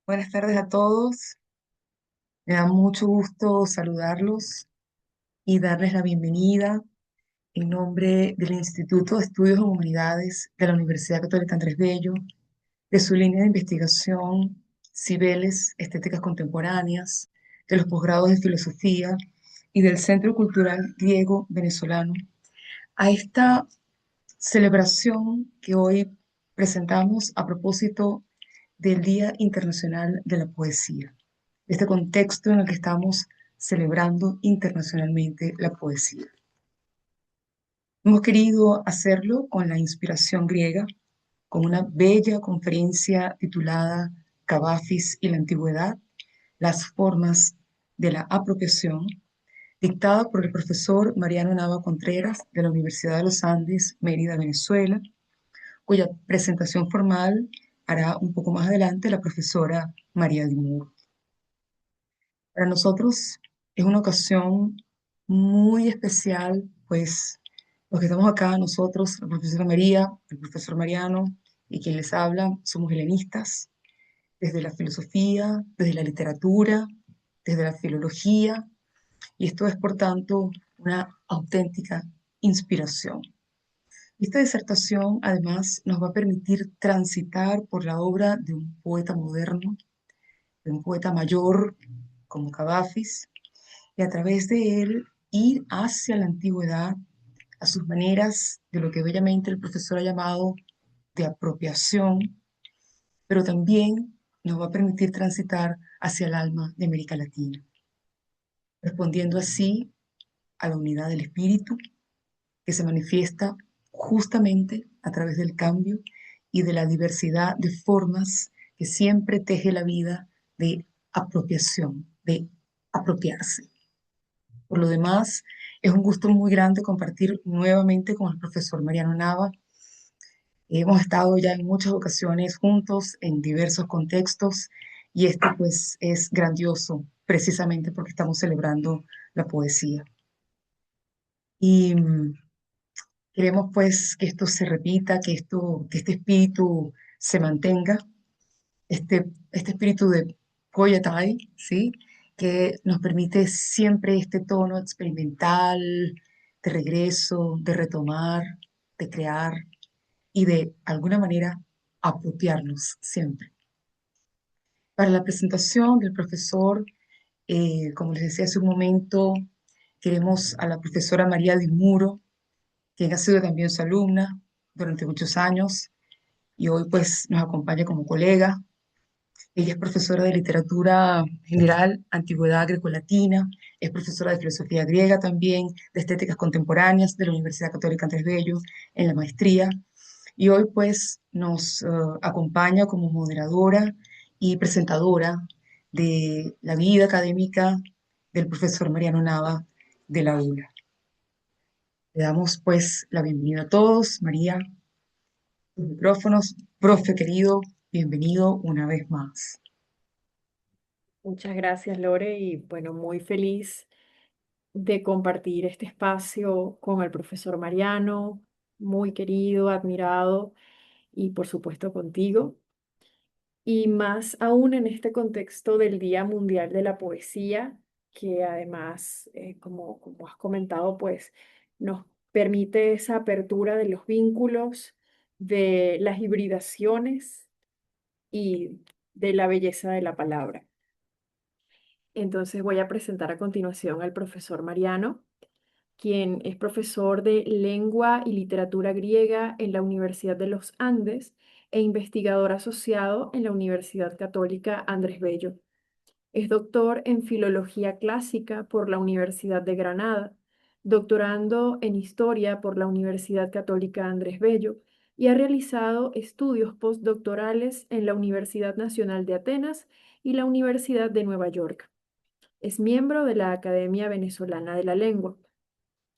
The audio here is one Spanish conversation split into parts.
Buenas tardes a todos. Me da mucho gusto saludarlos y darles la bienvenida en nombre del Instituto de Estudios en Humanidades de la Universidad Católica Andrés Bello, de su línea de investigación Cibeles, Estéticas Contemporáneas, de los posgrados de Filosofía y del Centro Cultural Griego Venezolano, a esta celebración que hoy presentamos a propósito del Día Internacional de la Poesía, este contexto en el que estamos celebrando internacionalmente la poesía. Hemos querido hacerlo con la inspiración griega, con una bella conferencia titulada Cavafis y la Antigüedad, las formas de la apropiación, dictada por el profesor Mariano Nava Contreras de la Universidad de los Andes, Mérida, Venezuela, cuya presentación formal hará un poco más adelante la profesora María Dimur. Para nosotros es una ocasión muy especial, pues los que estamos acá, nosotros, la profesora María, el profesor Mariano y quien les habla, somos helenistas, desde la filosofía, desde la literatura, desde la filología, y esto es, por tanto, una auténtica inspiración. Esta disertación, además, nos va a permitir transitar por la obra de un poeta moderno, de un poeta mayor como Cavafis, y a través de él ir hacia la antigüedad, a sus maneras de lo que bellamente el profesor ha llamado de apropiación, pero también nos va a permitir transitar hacia el alma de América Latina, respondiendo así a la unidad del espíritu que se manifiesta justamente a través del cambio y de la diversidad de formas que siempre teje la vida de apropiación, de apropiarse. Por lo demás, es un gusto muy grande compartir nuevamente con el profesor Mariano Nava. Hemos estado ya en muchas ocasiones juntos en diversos contextos y este pues es grandioso precisamente porque estamos celebrando la poesía. Y queremos pues que esto se repita, que este espíritu se mantenga, este espíritu de Koyatai, ¿sí? Que nos permite siempre este tono experimental, de regreso, de retomar, de crear y de alguna manera apropiarnos siempre. Para la presentación del profesor, como les decía hace un momento, queremos a la profesora María Di Muro, quien ha sido también su alumna durante muchos años y hoy pues nos acompaña como colega. Ella es profesora de literatura general, antigüedad grecolatina, es profesora de filosofía griega también, de estéticas contemporáneas de la Universidad Católica Andrés Bello en la maestría. Y hoy pues nos acompaña como moderadora y presentadora de la vida académica del profesor Mariano Nava de la ULA. Le damos pues la bienvenida a todos. María, los micrófonos. Profe querido, bienvenido una vez más. Muchas gracias, Lore, y bueno, muy feliz de compartir este espacio con el profesor Mariano, muy querido, admirado, y por supuesto contigo. Y más aún en este contexto del Día Mundial de la Poesía, que además, como has comentado, pues nos permite esa apertura de los vínculos, de las hibridaciones y de la belleza de la palabra. Entonces voy a presentar a continuación al profesor Mariano, quien es profesor de Lengua y Literatura Griega en la Universidad de los Andes e investigador asociado en la Universidad Católica Andrés Bello. Es doctor en Filología Clásica por la Universidad de Granada, doctorando en Historia por la Universidad Católica Andrés Bello y ha realizado estudios postdoctorales en la Universidad Nacional de Atenas y la Universidad de Nueva York. Es miembro de la Academia Venezolana de la Lengua.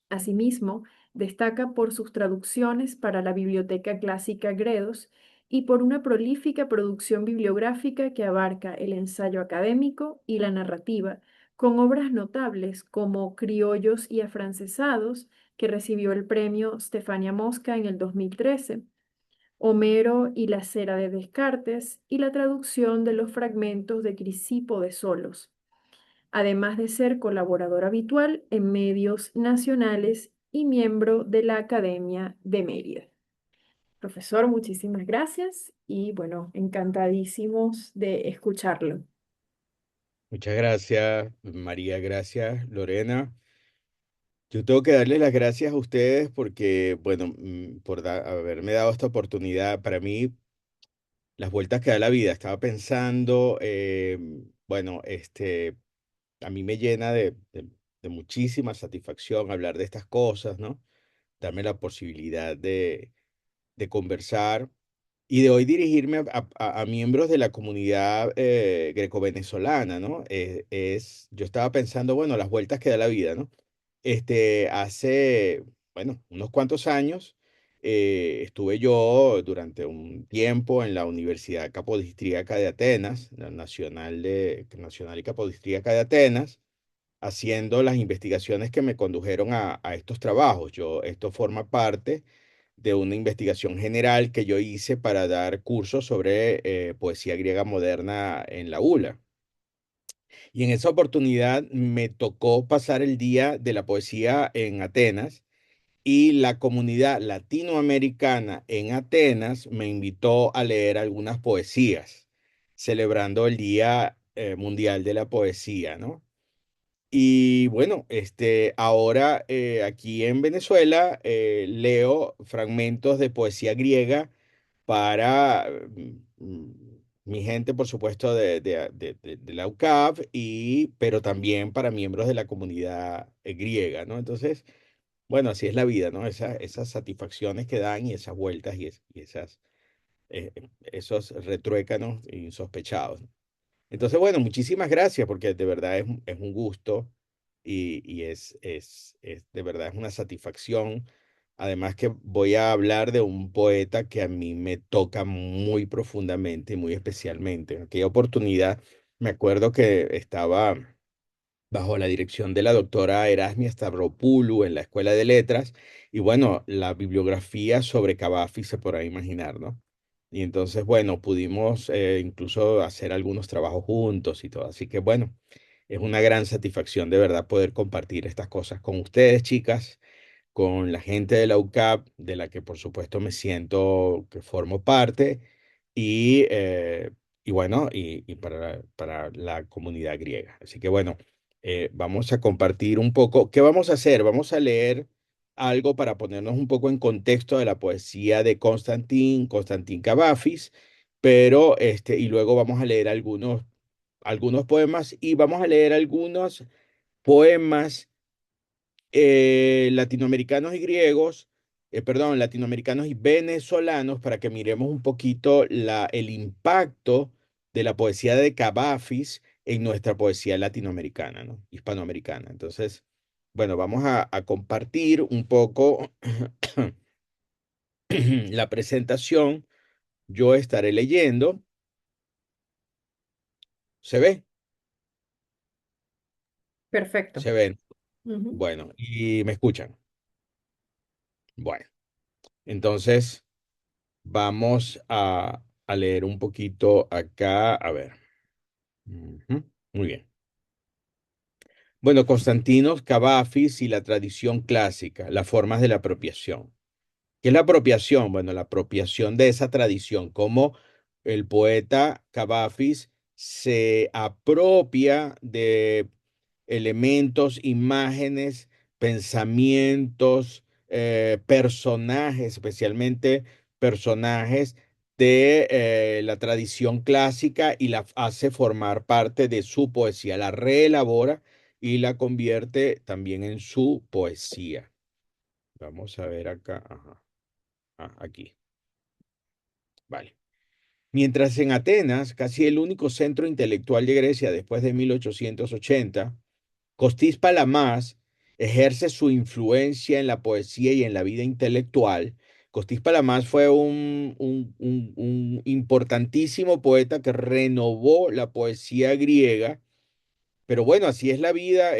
Asimismo, destaca por sus traducciones para la Biblioteca Clásica Gredos y por una prolífica producción bibliográfica que abarca el ensayo académico y la narrativa, con obras notables como Criollos y Afrancesados, que recibió el premio Stefania Mosca en el 2013, Homero y la cera de Descartes y la traducción de los fragmentos de Crisipo de Solos, además de ser colaborador habitual en medios nacionales y miembro de la Academia de Mérida. Profesor, muchísimas gracias y bueno, encantadísimos de escucharlo. Muchas gracias, María, gracias, Lorena. Yo tengo que darles las gracias a ustedes porque, bueno, por haberme dado esta oportunidad. Para mí, las vueltas que da la vida. Estaba pensando, bueno, a mí me llena de muchísima satisfacción hablar de estas cosas, ¿no? Darme la posibilidad de conversar y de hoy dirigirme a miembros de la comunidad greco-venezolana, ¿no? Yo estaba pensando, bueno, las vueltas que da la vida, ¿no? Hace, bueno, unos cuantos años estuve yo durante un tiempo en la Universidad Capodistríaca de Atenas, la Nacional y Capodistríaca de Atenas, haciendo las investigaciones que me condujeron a estos trabajos. Esto forma parte de una investigación general que yo hice para dar cursos sobre poesía griega moderna en la ULA. Y en esa oportunidad me tocó pasar el Día de la Poesía en Atenas y la comunidad latinoamericana en Atenas me invitó a leer algunas poesías, celebrando el Día Mundial de la Poesía, ¿no? Y bueno, ahora aquí en Venezuela leo fragmentos de poesía griega para mi gente, por supuesto, de la UCAP, pero también para miembros de la comunidad griega, ¿no? Entonces, bueno, así es la vida, ¿no? Esas satisfacciones que dan y esas vueltas y esos retruécanos insospechados, ¿no? Entonces, bueno, muchísimas gracias porque de verdad es un gusto y de verdad es una satisfacción. Además que voy a hablar de un poeta que a mí me toca muy profundamente y muy especialmente. En aquella oportunidad me acuerdo que estaba bajo la dirección de la doctora Erasmia Stavropoulou en la Escuela de Letras. Y bueno, la bibliografía sobre Cavafis se podrá imaginar, ¿no? Y entonces, bueno, pudimos incluso hacer algunos trabajos juntos y todo. Así que bueno, es una gran satisfacción de verdad poder compartir estas cosas con ustedes, chicas, con la gente de la UCAP, de la que por supuesto me siento que formo parte, y, eh, y bueno, y para la comunidad griega. Así que bueno, vamos a compartir un poco. ¿Qué vamos a hacer? Vamos a leer algo para ponernos un poco en contexto de la poesía de Constantin Cavafis, pero y luego vamos a leer algunos poemas y vamos a leer algunos poemas latinoamericanos y griegos, perdón, latinoamericanos y venezolanos para que miremos un poquito el impacto de la poesía de Cavafis en nuestra poesía latinoamericana, ¿no? Hispanoamericana. Entonces, bueno, vamos a compartir un poco la presentación. Yo estaré leyendo. ¿Se ve? Perfecto. Se ven. Ujú. Bueno, y me escuchan. Bueno, entonces vamos a leer un poquito acá. A ver. Ujú, muy bien. Bueno, Constantinos Cavafis y la tradición clásica, las formas de la apropiación. ¿Qué es la apropiación? Bueno, la apropiación de esa tradición, cómo el poeta Cavafis se apropia de elementos, imágenes, pensamientos, personajes, especialmente personajes de la tradición clásica y la hace formar parte de su poesía, la reelabora y la convierte también en su poesía. Vamos a ver acá. Ajá. Aquí. Vale. Mientras en Atenas, casi el único centro intelectual de Grecia después de 1880, Costis Palamas ejerce su influencia en la poesía y en la vida intelectual. Costis Palamas fue un importantísimo poeta que renovó la poesía griega, pero bueno, así es la vida.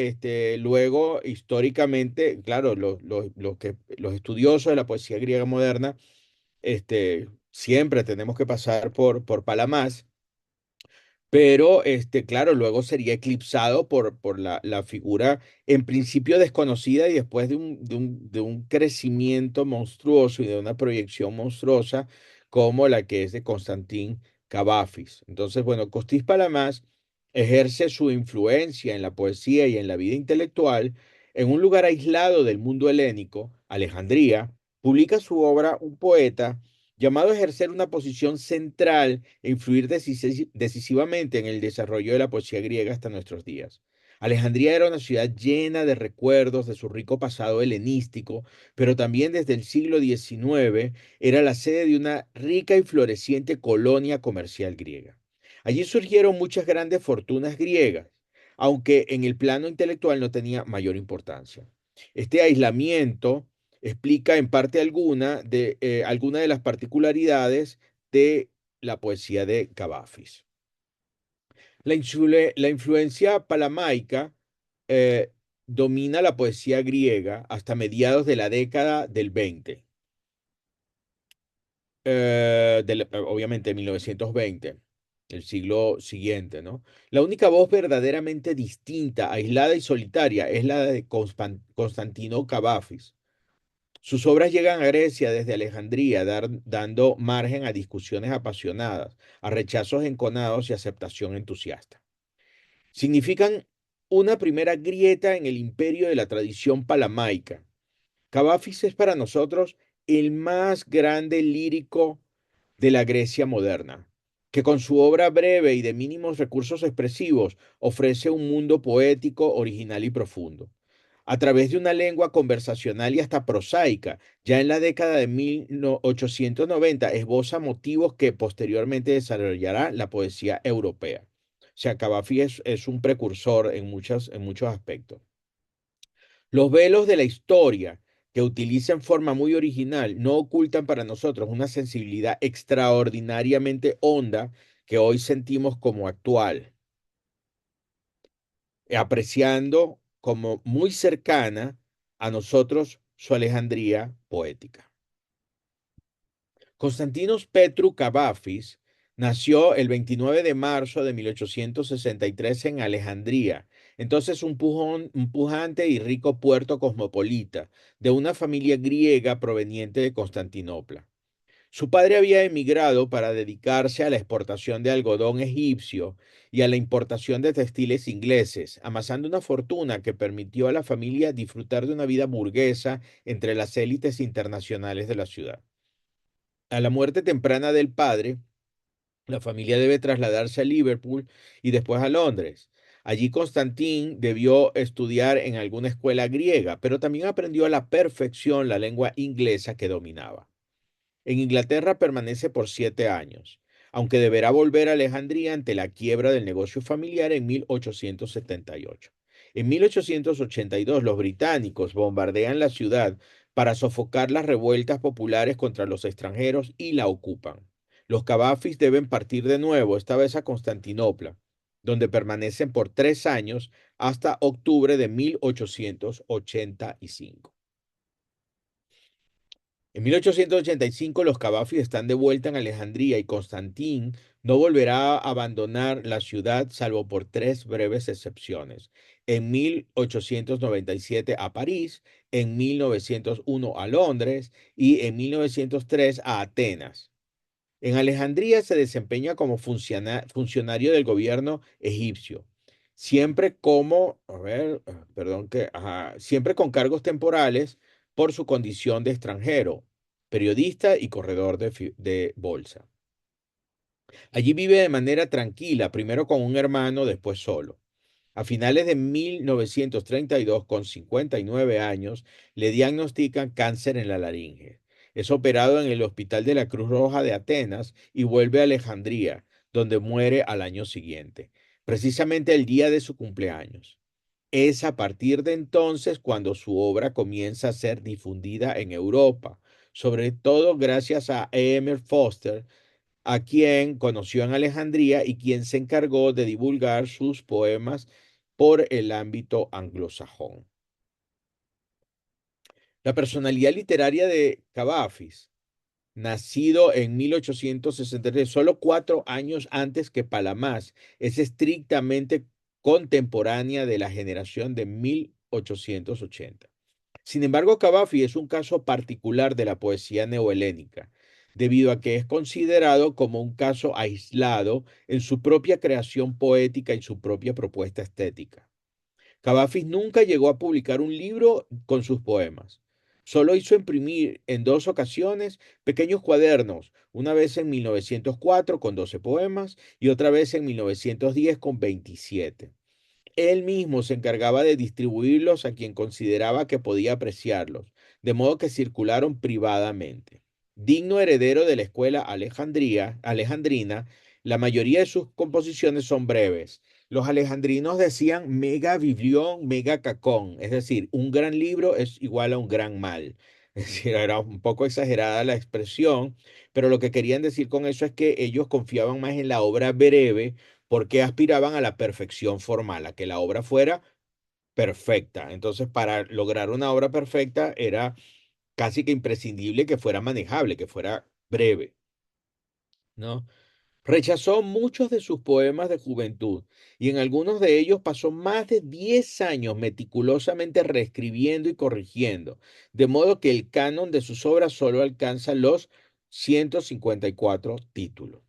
Luego, históricamente, claro, los estudiosos de la poesía griega moderna siempre tenemos que pasar por Palamás, pero claro, luego sería eclipsado por la figura en principio desconocida y después de un crecimiento monstruoso y de una proyección monstruosa como la que es de Constantín Cavafis. Entonces, bueno, Costis Palamás ejerce su influencia en la poesía y en la vida intelectual en un lugar aislado del mundo helénico, Alejandría. Publica su obra Un poeta, llamado a ejercer una posición central e influir decisivamente en el desarrollo de la poesía griega hasta nuestros días. Alejandría era una ciudad llena de recuerdos de su rico pasado helenístico, pero también desde el siglo XIX era la sede de una rica y floreciente colonia comercial griega. Allí surgieron muchas grandes fortunas griegas, aunque en el plano intelectual no tenía mayor importancia. Este aislamiento explica en parte alguna de las particularidades de la poesía de Cavafis. La influencia palamaica eh, domina la poesía griega hasta mediados de la década del 20, obviamente 1920, el siglo siguiente, ¿no? La única voz verdaderamente distinta, aislada y solitaria es la de Constantino Cavafis. Sus obras llegan a Grecia desde Alejandría, dando margen a discusiones apasionadas, a rechazos enconados y aceptación entusiasta. Significan una primera grieta en el imperio de la tradición palamaica. Cavafis es para nosotros el más grande lírico de la Grecia moderna, que con su obra breve y de mínimos recursos expresivos ofrece un mundo poético, original y profundo a través de una lengua conversacional y hasta prosaica. Ya en la década de 1890 esboza motivos que posteriormente desarrollará la poesía europea. O sea, Cavafy es un precursor en muchos aspectos. Los velos de la historia que utiliza en forma muy original no ocultan para nosotros una sensibilidad extraordinariamente honda que hoy sentimos como actual, apreciando como muy cercana a nosotros su Alejandría poética. Constantinos Petru Cavafis nació el 29 de marzo de 1863 en Alejandría, entonces un pujante y rico puerto cosmopolita de una familia griega proveniente de Constantinopla. Su padre había emigrado para dedicarse a la exportación de algodón egipcio y a la importación de textiles ingleses, amasando una fortuna que permitió a la familia disfrutar de una vida burguesa entre las élites internacionales de la ciudad. A la muerte temprana del padre, la familia debe trasladarse a Liverpool y después a Londres. Allí Constantín debió estudiar en alguna escuela griega, pero también aprendió a la perfección la lengua inglesa que dominaba. En Inglaterra permanece por 7 años, aunque deberá volver a Alejandría ante la quiebra del negocio familiar en 1878. En 1882 los británicos bombardean la ciudad para sofocar las revueltas populares contra los extranjeros y la ocupan. Los Cavafis deben partir de nuevo, esta vez a Constantinopla, donde permanecen por 3 años hasta octubre de 1885. En 1885 los Cavafis están de vuelta en Alejandría y Constantín no volverá a abandonar la ciudad salvo por tres breves excepciones. En 1897 a París, en 1901 a Londres y en 1903 a Atenas. En Alejandría se desempeña como funcionario del gobierno egipcio, siempre siempre con cargos temporales por su condición de extranjero, periodista y corredor de bolsa. Allí vive de manera tranquila, primero con un hermano, después solo. A finales de 1932, con 59 años, le diagnostican cáncer en la laringe. Es operado en el Hospital de la Cruz Roja de Atenas y vuelve a Alejandría, donde muere al año siguiente, precisamente el día de su cumpleaños. Es a partir de entonces cuando su obra comienza a ser difundida en Europa, sobre todo gracias a Emil Foster, a quien conoció en Alejandría y quien se encargó de divulgar sus poemas por el ámbito anglosajón. La personalidad literaria de Cavafis nacido en 1863, solo 4 años antes que Palamás, es estrictamente contemporánea de la generación de 1880. Sin embargo, Cavafy es un caso particular de la poesía neohelénica, debido a que es considerado como un caso aislado en su propia creación poética y su propia propuesta estética. Cavafis nunca llegó a publicar un libro con sus poemas. Solo hizo imprimir en 2 ocasiones pequeños cuadernos, una vez en 1904 con 12 poemas y otra vez en 1910 con 27. Él mismo se encargaba de distribuirlos a quien consideraba que podía apreciarlos, de modo que circularon privadamente. Digno heredero de la escuela alejandrina, la mayoría de sus composiciones son breves. Los alejandrinos decían mega biblión, mega cacón, es decir, un gran libro es igual a un gran mal. Es decir, era un poco exagerada la expresión, pero lo que querían decir con eso es que ellos confiaban más en la obra breve porque aspiraban a la perfección formal, a que la obra fuera perfecta. Entonces, para lograr una obra perfecta era casi que imprescindible que fuera manejable, que fuera breve, ¿no? Rechazó muchos de sus poemas de juventud y en algunos de ellos pasó más de 10 años meticulosamente reescribiendo y corrigiendo, de modo que el canon de sus obras solo alcanza los 154 títulos.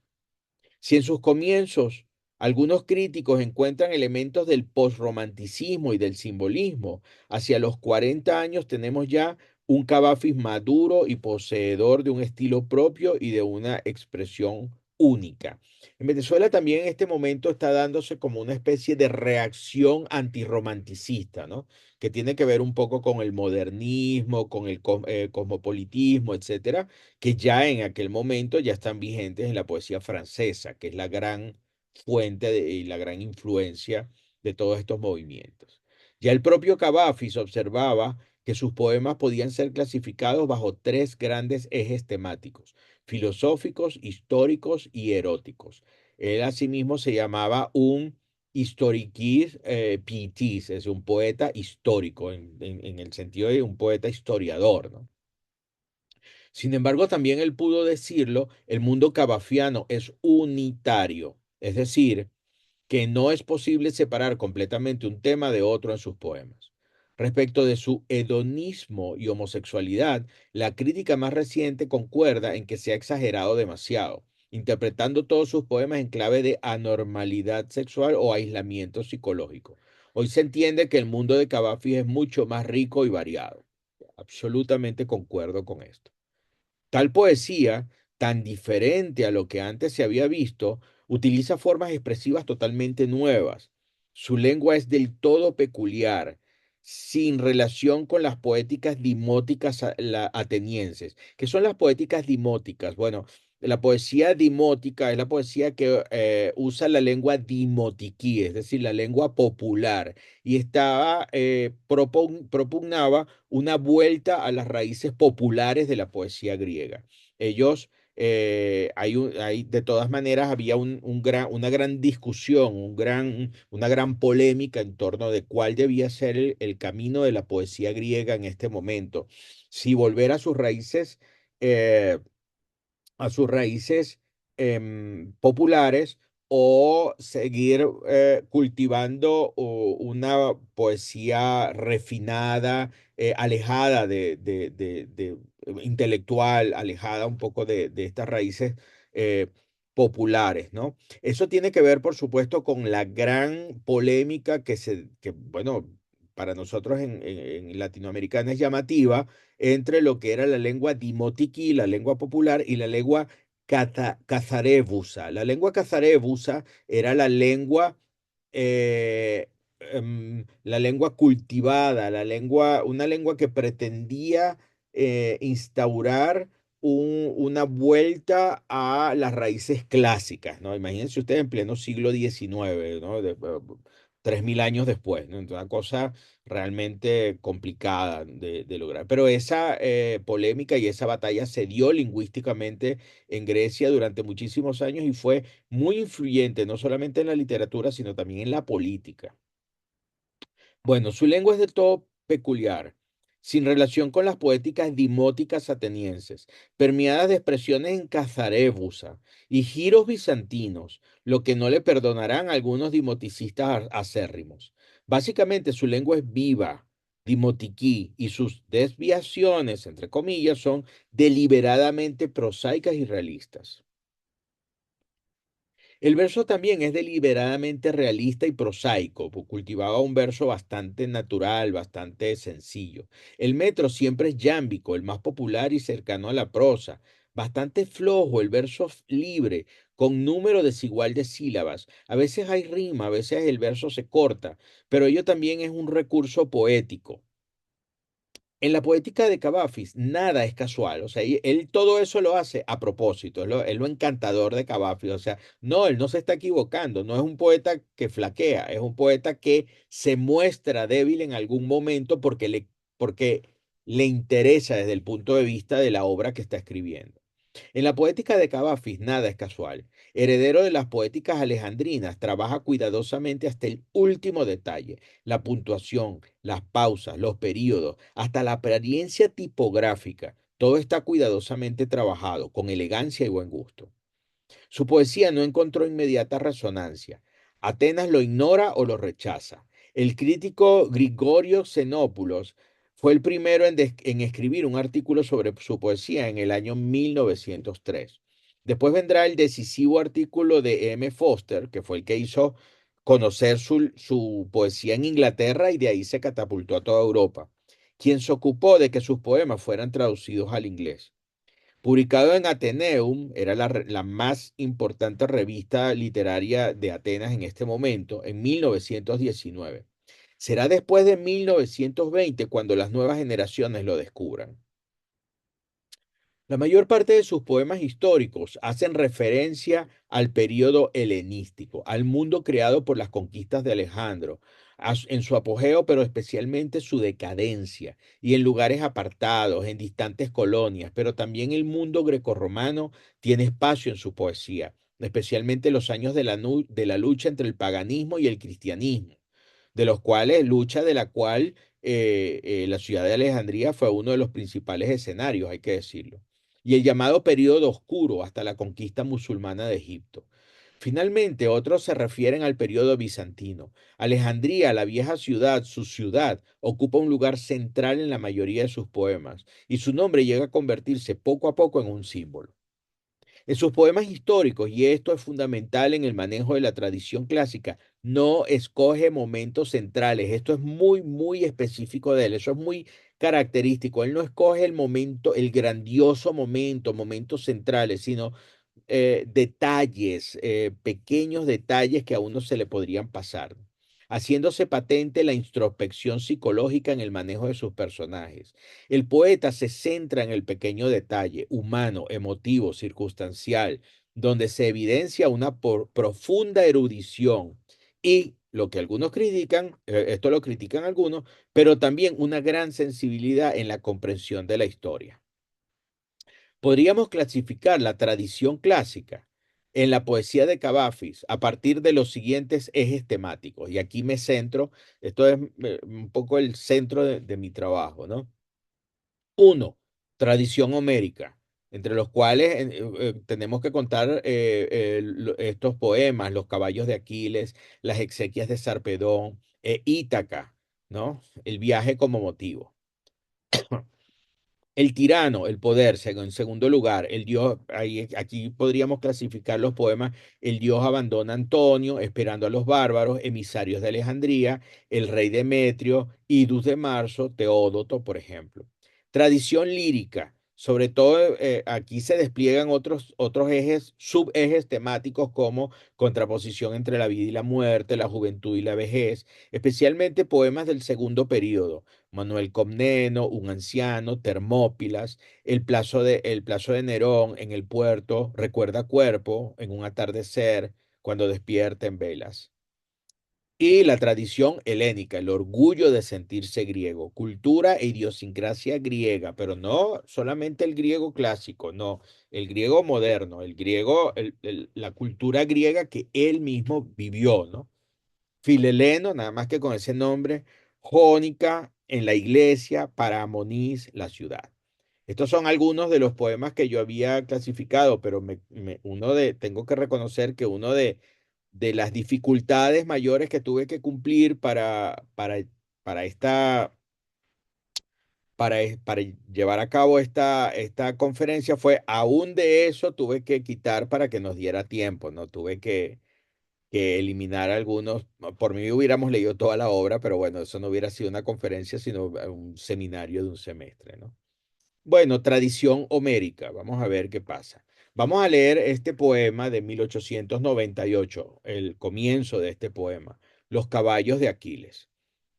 Si en sus comienzos algunos críticos encuentran elementos del posromanticismo y del simbolismo, hacia los 40 años tenemos ya un Cavafis maduro y poseedor de un estilo propio y de una expresión única. En Venezuela también en este momento está dándose como una especie de reacción antirromanticista, ¿no? Que tiene que ver un poco con el modernismo, con el cosmopolitismo, etcétera, que ya en aquel momento ya están vigentes en la poesía francesa, que es la gran fuente y la gran influencia de todos estos movimientos. Ya el propio Cavafis observaba que sus poemas podían ser clasificados bajo 3 grandes ejes temáticos: filosóficos, históricos y eróticos. Él asimismo se llamaba un historiquis pietis, es un poeta histórico, en el sentido de un poeta historiador, ¿no? Sin embargo, también él pudo decirlo, el mundo cabafiano es unitario, es decir, que no es posible separar completamente un tema de otro en sus poemas. Respecto de su hedonismo y homosexualidad, la crítica más reciente concuerda en que se ha exagerado demasiado, interpretando todos sus poemas en clave de anormalidad sexual o aislamiento psicológico. Hoy se entiende que el mundo de Cavafis es mucho más rico y variado. Absolutamente concuerdo con esto. Tal poesía, tan diferente a lo que antes se había visto, utiliza formas expresivas totalmente nuevas. Su lengua es del todo peculiar, sin relación con las poéticas dimóticas atenienses. ¿Qué son las poéticas dimóticas? Bueno, la poesía dimótica es la poesía que usa la lengua dimotiquí, es decir, la lengua popular, y propugnaba una vuelta a las raíces populares de la poesía griega. Ellos, de todas maneras, había una gran discusión, una gran polémica en torno de cuál debía ser el camino de la poesía griega en este momento. Si volver eh, a sus raíces populares o seguir cultivando una poesía refinada, alejada intelectual, alejada un poco de estas raíces eh, populares, ¿no? Eso tiene que ver, por supuesto, con la gran polémica bueno, para nosotros en Latinoamericana es llamativa, entre lo que era la lengua dimotiquí, la lengua popular, y la lengua cazarebusa. La lengua cazarebusa era la lengua cultivada, una lengua que pretendía instaurar una vuelta a las raíces clásicas, ¿no? Imagínense ustedes en pleno siglo XIX, ¿no? 3000 años después, ¿no? Entonces, una cosa realmente complicada de lograr. Pero esa polémica y esa batalla se dio lingüísticamente en Grecia durante muchísimos años y fue muy influyente, no solamente en la literatura, sino también en la política. Bueno, su lengua es del todo peculiar. sin relación con las poéticas dimóticas atenienses, permeadas de expresiones en cazarébusa y giros bizantinos, lo que no le perdonarán a algunos dimoticistas acérrimos. Básicamente su lengua es viva, dimotiquí, y sus desviaciones, entre comillas, son deliberadamente prosaicas y realistas. El verso también es deliberadamente realista y prosaico, cultivaba un verso bastante natural, bastante sencillo. El metro siempre es yámbico, el más popular y cercano a la prosa, bastante flojo, el verso libre, con número desigual de sílabas. A veces hay rima, a veces el verso se corta, pero ello también es un recurso poético. En la poética de Cavafis, nada es casual, o sea, él todo eso lo hace a propósito, es lo encantador de Cavafis, o sea, no, él no se está equivocando, no es un poeta que flaquea, es un poeta que se muestra débil en algún momento porque le interesa desde el punto de vista de la obra que está escribiendo. En la poética de Cavafis nada es casual. Heredero de las poéticas alejandrinas, trabaja cuidadosamente hasta el último detalle, la puntuación, las pausas, los períodos, hasta la apariencia tipográfica. Todo está cuidadosamente trabajado, con elegancia y buen gusto. Su poesía no encontró inmediata resonancia. Atenas lo ignora o lo rechaza. El crítico Grigorio Xenópulos fue el primero en escribir un artículo sobre su poesía en el año 1903. Después vendrá el decisivo artículo de M. Foster, que fue el que hizo conocer su poesía en Inglaterra y de ahí se catapultó a toda Europa, quien se ocupó de que sus poemas fueran traducidos al inglés. Publicado en Ateneum, era la más importante revista literaria de Atenas en este momento, en 1919. Será después de 1920 cuando las nuevas generaciones lo descubran. La mayor parte de sus poemas históricos hacen referencia al periodo helenístico, al mundo creado por las conquistas de Alejandro, en su apogeo, pero especialmente su decadencia, y en lugares apartados, en distantes colonias, pero también el mundo grecorromano tiene espacio en su poesía, especialmente los años de la lucha entre el paganismo y el cristianismo, de los cuales, lucha de la cual la ciudad de Alejandría fue uno de los principales escenarios, hay que decirlo, y el llamado período oscuro hasta la conquista musulmana de Egipto. Finalmente, otros se refieren al período bizantino. Alejandría, la vieja ciudad, su ciudad, ocupa un lugar central en la mayoría de sus poemas, y su nombre llega a convertirse poco a poco en un símbolo. En sus poemas históricos, y esto es fundamental en el manejo de la tradición clásica, no escoge momentos centrales. Esto es muy, muy específico de él. Eso es muy característico. Él no escoge el momento, el grandioso momento, momentos centrales, sino detalles, pequeños detalles que a uno se le podrían pasar, haciéndose patente la introspección psicológica en el manejo de sus personajes. El poeta se centra en el pequeño detalle, humano, emotivo, circunstancial, donde se evidencia una profunda erudición y lo que algunos critican, esto lo critican algunos, pero también una gran sensibilidad en la comprensión de la historia. Podríamos clasificar la tradición clásica en la poesía de Cavafis a partir de los siguientes ejes temáticos. Y aquí me centro, esto es un poco el centro de mi trabajo, ¿no? Uno, tradición homérica, entre los cuales tenemos que contar estos poemas, Los caballos de Aquiles, Las exequias de Sarpedón, Ítaca, ¿no? El viaje como motivo. El tirano, el poder, en segundo lugar, el dios, aquí podríamos clasificar los poemas, el dios abandona a Antonio, esperando a los bárbaros, emisarios de Alejandría, el rey Demetrio, Idus de Marzo, Teódoto, por ejemplo. Tradición lírica, sobre todo aquí se despliegan otros ejes, subejes temáticos como contraposición entre la vida y la muerte, la juventud y la vejez, especialmente poemas del segundo período. Manuel Comneno, un anciano, Termópilas, el plazo de Nerón en el puerto, recuerda cuerpo en un atardecer, cuando despierta en velas. Y la tradición helénica, el orgullo de sentirse griego, cultura e idiosincrasia griega, pero no solamente el griego clásico, no, el griego moderno, el griego, la cultura griega que él mismo vivió, ¿no? Fileleno, nada más que con ese nombre, Jónica, en la iglesia para Amonís, la ciudad. Estos son algunos de los poemas que yo había clasificado, pero tengo que reconocer que uno de las dificultades mayores que tuve que cumplir para esta, para llevar a cabo esta conferencia fue, aún de eso tuve que quitar para que nos diera tiempo, ¿no? Tuve que eliminar algunos. Por mí hubiéramos leído toda la obra, pero bueno, eso no hubiera sido una conferencia, sino un seminario de un semestre, ¿no? Bueno, tradición homérica. Vamos a ver qué pasa. Vamos a leer este poema de 1898, el comienzo de este poema, Los caballos de Aquiles.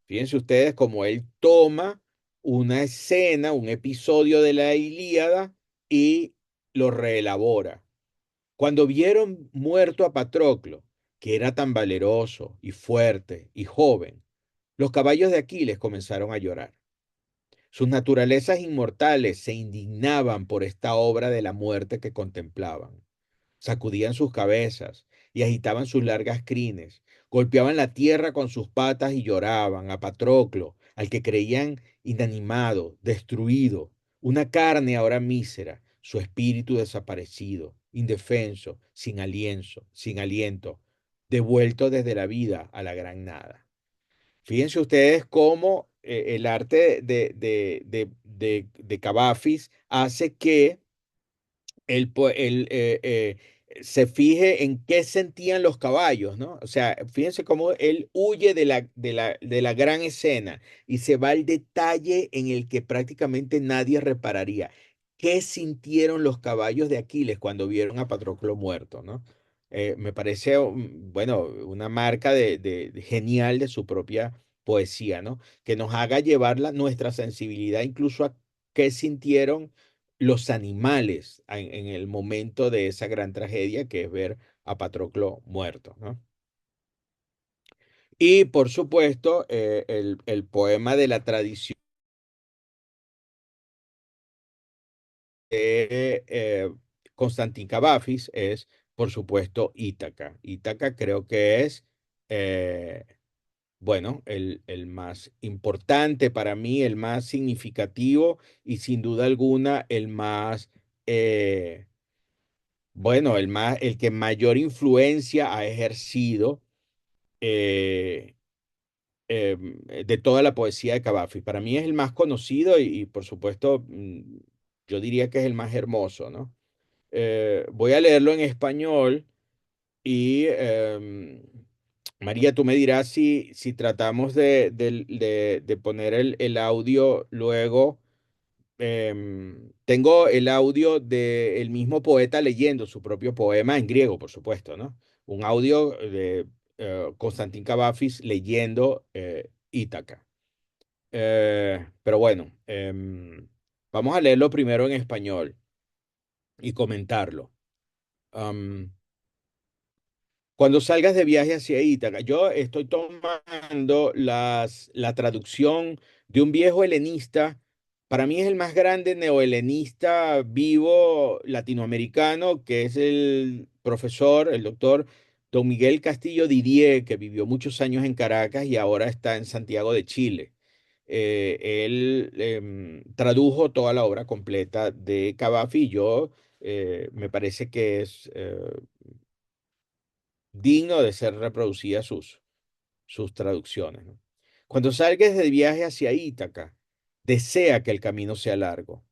Fíjense ustedes cómo él toma una escena, un episodio de la Ilíada y lo reelabora. Cuando vieron muerto a Patroclo, que era tan valeroso y fuerte y joven, los caballos de Aquiles comenzaron a llorar. Sus naturalezas inmortales se indignaban por esta obra de la muerte que contemplaban. Sacudían sus cabezas y agitaban sus largas crines, golpeaban la tierra con sus patas y lloraban a Patroclo, al que creían inanimado, destruido, una carne ahora mísera, su espíritu desaparecido, indefenso, sin aliento, devuelto desde la vida a la gran nada. Fíjense ustedes cómo el arte de Cavafis hace que se fije en qué sentían los caballos, ¿no? O sea, fíjense cómo él huye de la gran escena y se va al detalle en el que prácticamente nadie repararía. ¿Qué sintieron los caballos de Aquiles cuando vieron a Patroclo muerto, ¿no? Me parece, bueno, una marca genial de su propia poesía, ¿no? Que nos haga llevar nuestra sensibilidad incluso a qué sintieron los animales en el momento de esa gran tragedia que es ver a Patroclo muerto, ¿no? Y por supuesto, el poema de la tradición de Constantín Cavafis es, por supuesto, Ítaca. Ítaca creo que es, eh, bueno, el más importante para mí, el más significativo y sin duda alguna el más... bueno, el que mayor influencia ha ejercido eh, de toda la poesía de Cavafis. Para mí es el más conocido y, por supuesto, yo diría que es el más hermoso, ¿no? Voy a leerlo en español y, María, tú me dirás si tratamos de poner el audio luego. Tengo el audio del mismo poeta leyendo su propio poema en griego, por supuesto, ¿no? Un audio de Constantín Cavafis leyendo Ítaca. Pero bueno, vamos a leerlo primero en español y comentarlo. Am, Cuando salgas de viaje hacia Ítaca, yo estoy tomando la traducción de un viejo helenista. Para mí es el más grande neohelenista vivo latinoamericano, que es el profesor, el doctor Don Miguel Castillo Didier, que vivió muchos años en Caracas y ahora está en Santiago de Chile. Él tradujo toda la obra completa de Cavafi y yo me parece que es digno de ser reproducidas sus traducciones, ¿no? Cuando salgas de viaje hacia Ítaca, desea que el camino sea largo,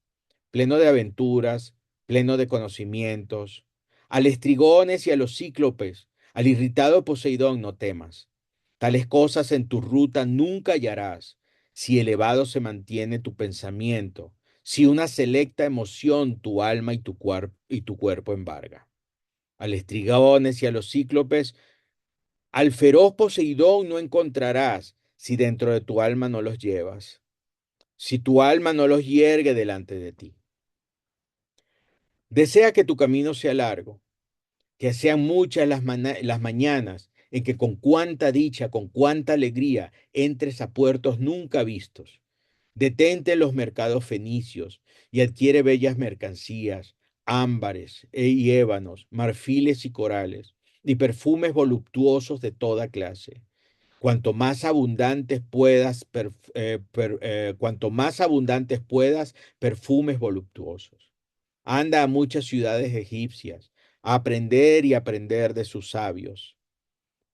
pleno de aventuras, pleno de conocimientos. Al estrigones y a los cíclopes, al irritado Poseidón no temas. Tales cosas en tu ruta nunca hallarás, si elevado se mantiene tu pensamiento, si una selecta emoción tu alma y tu cuerpo embarga. Al estrigones y a los cíclopes, al feroz Poseidón no encontrarás si dentro de tu alma no los llevas, si tu alma no los yergue delante de ti. Desea que tu camino sea largo, que sean muchas las mañanas en que con cuánta dicha, con cuánta alegría entres a puertos nunca vistos. Detente en los mercados fenicios y adquiere bellas mercancías, ámbares y ébanos, marfiles y corales, y perfumes voluptuosos de toda clase. Cuanto más abundantes puedas, perfumes voluptuosos. Anda a muchas ciudades egipcias, a aprender y aprender de sus sabios.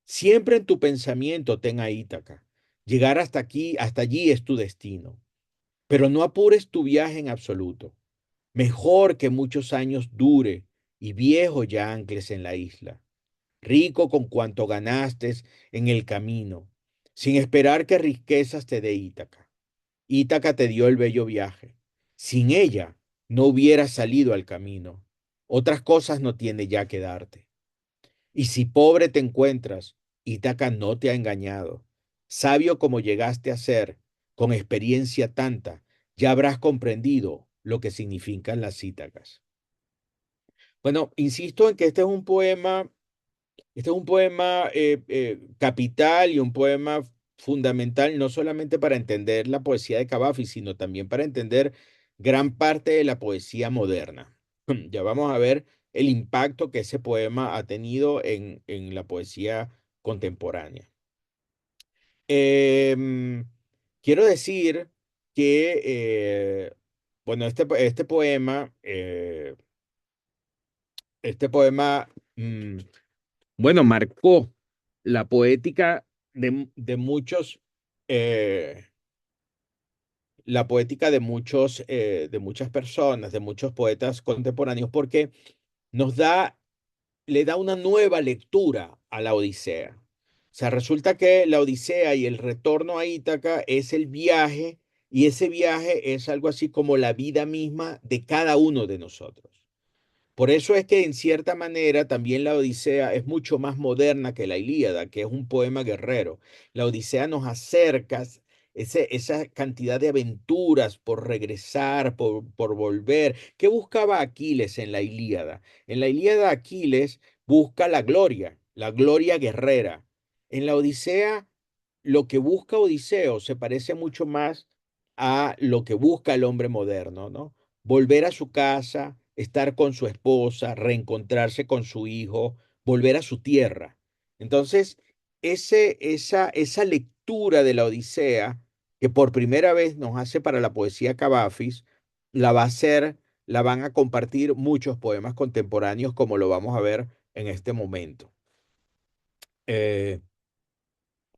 Siempre en tu pensamiento ten a Ítaca. Llegar hasta aquí, hasta allí es tu destino. Pero no apures tu viaje en absoluto. Mejor que muchos años dure y viejo ya ancles en la isla, rico con cuanto ganaste en el camino, sin esperar que riquezas te dé Ítaca. Ítaca te dio el bello viaje. Sin ella no hubieras salido al camino. Otras cosas no tiene ya que darte. Y si pobre te encuentras, Ítaca no te ha engañado. Sabio como llegaste a ser, con experiencia tanta, ya habrás comprendido lo que significan las Ítacas. Bueno, insisto en que este es un poema capital y un poema fundamental, no solamente para entender la poesía de Cavafy, sino también para entender gran parte de la poesía moderna. Ya vamos a ver el impacto que ese poema ha tenido en la poesía contemporánea. Em, Quiero decir que, bueno, este poema, bueno, marcó la poética de muchos, eh, la poética de muchas personas, de muchos poetas contemporáneos, porque nos da, le da una nueva lectura a la Odisea. O sea, resulta que la Odisea y el retorno a Ítaca es el viaje, y ese viaje es algo así como la vida misma de cada uno de nosotros. Por eso es que en cierta manera también la Odisea es mucho más moderna que la Ilíada, que es un poema guerrero. La Odisea nos acerca esa cantidad de aventuras por regresar, por volver. ¿Qué buscaba Aquiles en la Ilíada? En la Ilíada Aquiles busca la gloria guerrera. En la Odisea, lo que busca Odiseo se parece mucho más a lo que busca el hombre moderno, ¿no? Volver a su casa, estar con su esposa, reencontrarse con su hijo, volver a su tierra. Entonces, esa lectura de la Odisea, que por primera vez nos hace para la poesía Cavafis, la va a hacer, la van a compartir muchos poemas contemporáneos, como lo vamos a ver en este momento. Eh,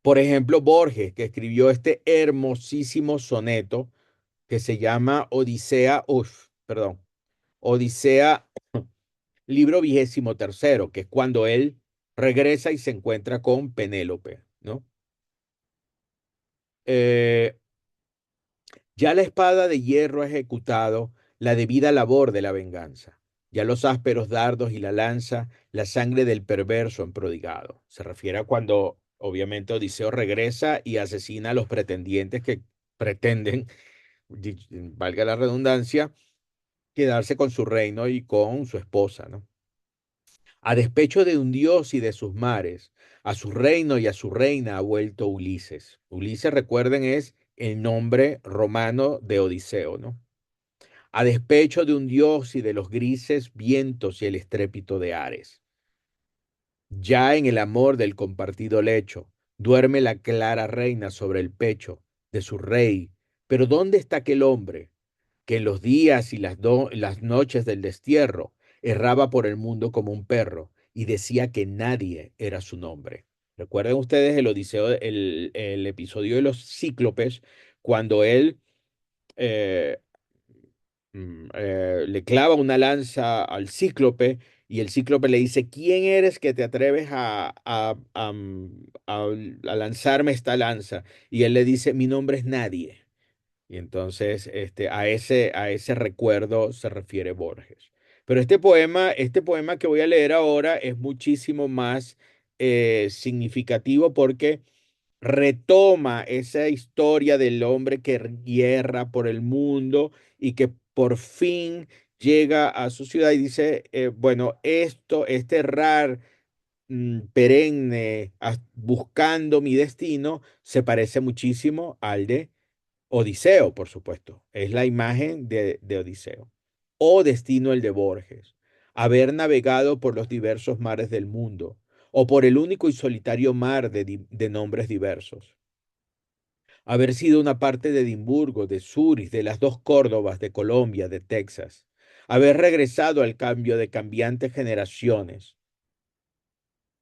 por ejemplo, Borges, que escribió este hermosísimo soneto que se llama Odisea, libro 23, que es cuando él regresa y se encuentra con Penélope, ¿no? Eh, ya la espada de hierro ha ejecutado la debida labor de la venganza. Ya los ásperos dardos y la lanza, la sangre del perverso han prodigado. Se refiere a cuando, obviamente, Odiseo regresa y asesina a los pretendientes que pretenden, valga la redundancia, quedarse con su reino y con su esposa, ¿no? A despecho de un dios y de sus mares, a su reino y a su reina ha vuelto Ulises. Ulises, recuerden, es el nombre romano de Odiseo, ¿no? A despecho de un dios y de los grises vientos y el estrépito de Ares. Ya en el amor del compartido lecho, duerme la clara reina sobre el pecho de su rey. Pero ¿dónde está aquel hombre que en los días y las noches del destierro erraba por el mundo como un perro y decía que nadie era su nombre? Recuerden ustedes el episodio de los cíclopes, cuando él eh, le clava una lanza al cíclope y el cíclope le dice: ¿quién eres que te atreves a lanzarme esta lanza? Y él le dice: mi nombre es nadie. Y entonces a ese recuerdo se refiere Borges. Pero este poema que voy a leer ahora es muchísimo más significativo, porque retoma esa historia del hombre que guerra por el mundo y que por fin llega a su ciudad y dice, bueno, este errar perenne buscando mi destino se parece muchísimo al de Odiseo, por supuesto. Es la imagen de Odiseo. Oh destino el de Borges, haber navegado por los diversos mares del mundo, o por el único y solitario mar de nombres diversos. Haber sido una parte de Edimburgo, de Zúrich, de las dos Córdobas, de Colombia, de Texas. Haber regresado al cambio de cambiantes generaciones,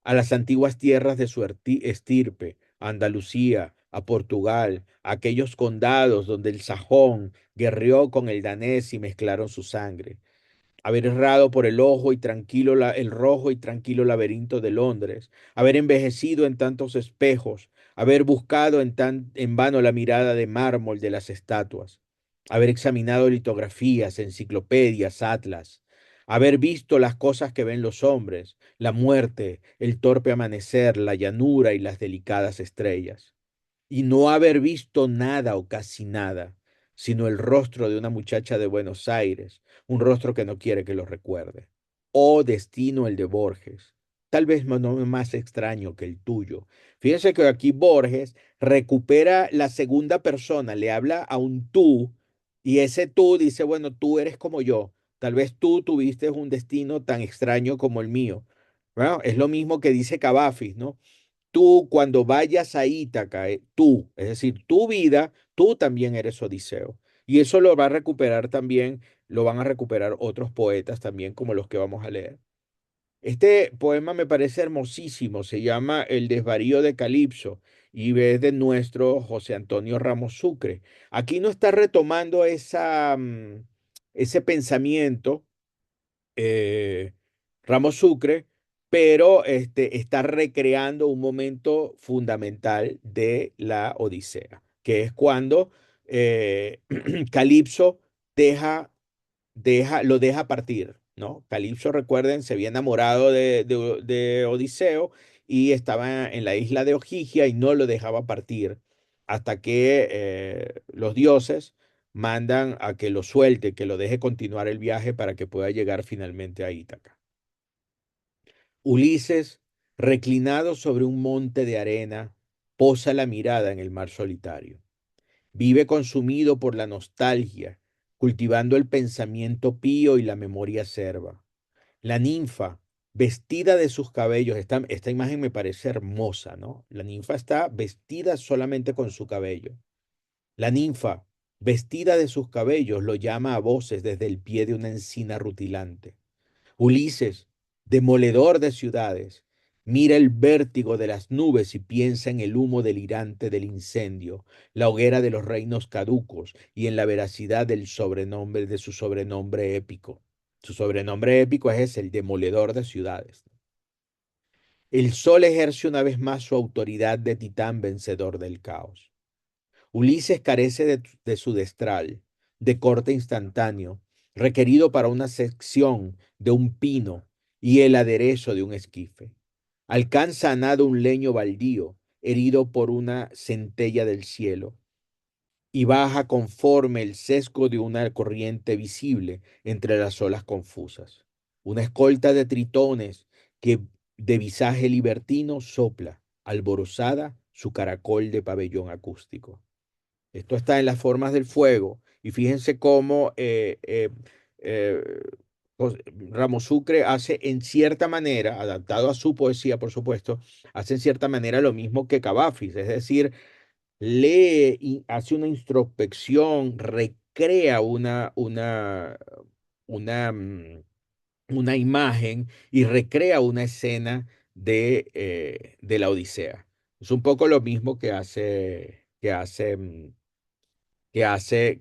a las antiguas tierras de su estirpe, a Andalucía, a Portugal, a aquellos condados donde el sajón guerreó con el danés y mezclaron su sangre, haber errado por el ojo y tranquilo el rojo y tranquilo laberinto de Londres, haber envejecido en tantos espejos, haber buscado en vano la mirada de mármol de las estatuas, haber examinado litografías, enciclopedias, atlas, haber visto las cosas que ven los hombres, la muerte, el torpe amanecer, la llanura y las delicadas estrellas, y no haber visto nada o casi nada, sino el rostro de una muchacha de Buenos Aires, un rostro que no quiere que lo recuerde. Oh, destino el de Borges, tal vez no más extraño que el tuyo. Fíjense que aquí Borges recupera la segunda persona, le habla a un tú, y ese tú dice, bueno, tú eres como yo, tal vez tú tuviste un destino tan extraño como el mío. Bueno, es lo mismo que dice Cavafis, ¿no? Tú cuando vayas a Ítaca, tú, es decir, tu vida, tú también eres Odiseo. Y eso lo va a recuperar también, lo van a recuperar otros poetas también, como los que vamos a leer. Este poema me parece hermosísimo, se llama El desvarío de Calipso y es de nuestro José Antonio Ramos Sucre. Aquí no está retomando ese pensamiento eh, Ramos Sucre, pero está recreando un momento fundamental de la Odisea, que es cuando Calipso deja, lo deja partir, ¿no? Calipso, recuerden, se había enamorado de Odiseo y estaba en la isla de Ojigia y no lo dejaba partir hasta que los dioses mandan a que lo suelte, que lo deje continuar el viaje para que pueda llegar finalmente a Ítaca. Ulises, reclinado sobre un monte de arena, posa la mirada en el mar solitario. Vive consumido por la nostalgia, cultivando el pensamiento pío y la memoria serva. La ninfa, vestida de sus cabellos, esta imagen me parece hermosa, ¿no? La ninfa está vestida solamente con su cabello. La ninfa, vestida de sus cabellos, lo llama a voces desde el pie de una encina rutilante. Ulises, demoledor de ciudades, mira el vértigo de las nubes y piensa en el humo delirante del incendio, la hoguera de los reinos caducos y en la veracidad del sobrenombre de su sobrenombre épico. Su sobrenombre épico es el demoledor de ciudades. El sol ejerce una vez más su autoridad de titán vencedor del caos. Ulises carece de su destral, de corte instantáneo, requerido para una sección de un pino y el aderezo de un esquife. Alcanza a nado un leño baldío, herido por una centella del cielo, y baja conforme el sesgo de una corriente visible entre las olas confusas. Una escolta de tritones que de visaje libertino sopla, alborozada, su caracol de pabellón acústico. Esto está en las formas del fuego. Y fíjense cómo eh, Ramos Sucre hace en cierta manera, adaptado a su poesía, por supuesto, hace en cierta manera lo mismo que Cavafis, es decir, lee y hace una introspección, recrea una, mm, una imagen y recrea una escena de la Odisea. Es un poco lo mismo que hace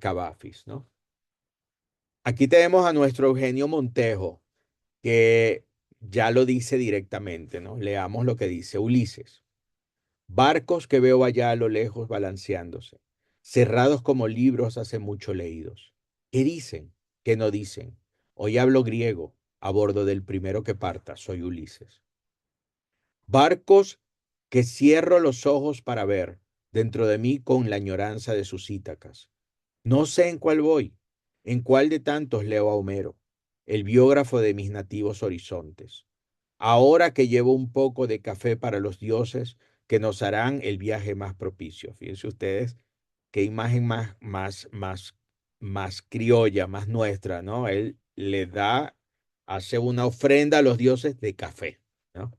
Cavafis, ¿no? Aquí tenemos a nuestro Eugenio Montejo, que ya lo dice directamente, ¿no? Leamos lo que dice Ulises. Barcos que veo allá a lo lejos balanceándose, cerrados como libros hace mucho leídos. ¿Qué dicen? ¿Qué no dicen? Hoy hablo griego, a bordo del primero que parta, soy Ulises. Barcos que cierro los ojos para ver, dentro de mí con la añoranza de sus Ítacas. No sé en cuál voy, en cuál de tantos leo a Homero, el biógrafo de mis nativos horizontes. Ahora que llevo un poco de café para los dioses que nos harán el viaje más propicio. Fíjense ustedes qué imagen más criolla, más nuestra, ¿no? Él le da, hace una ofrenda a los dioses de café, ¿no?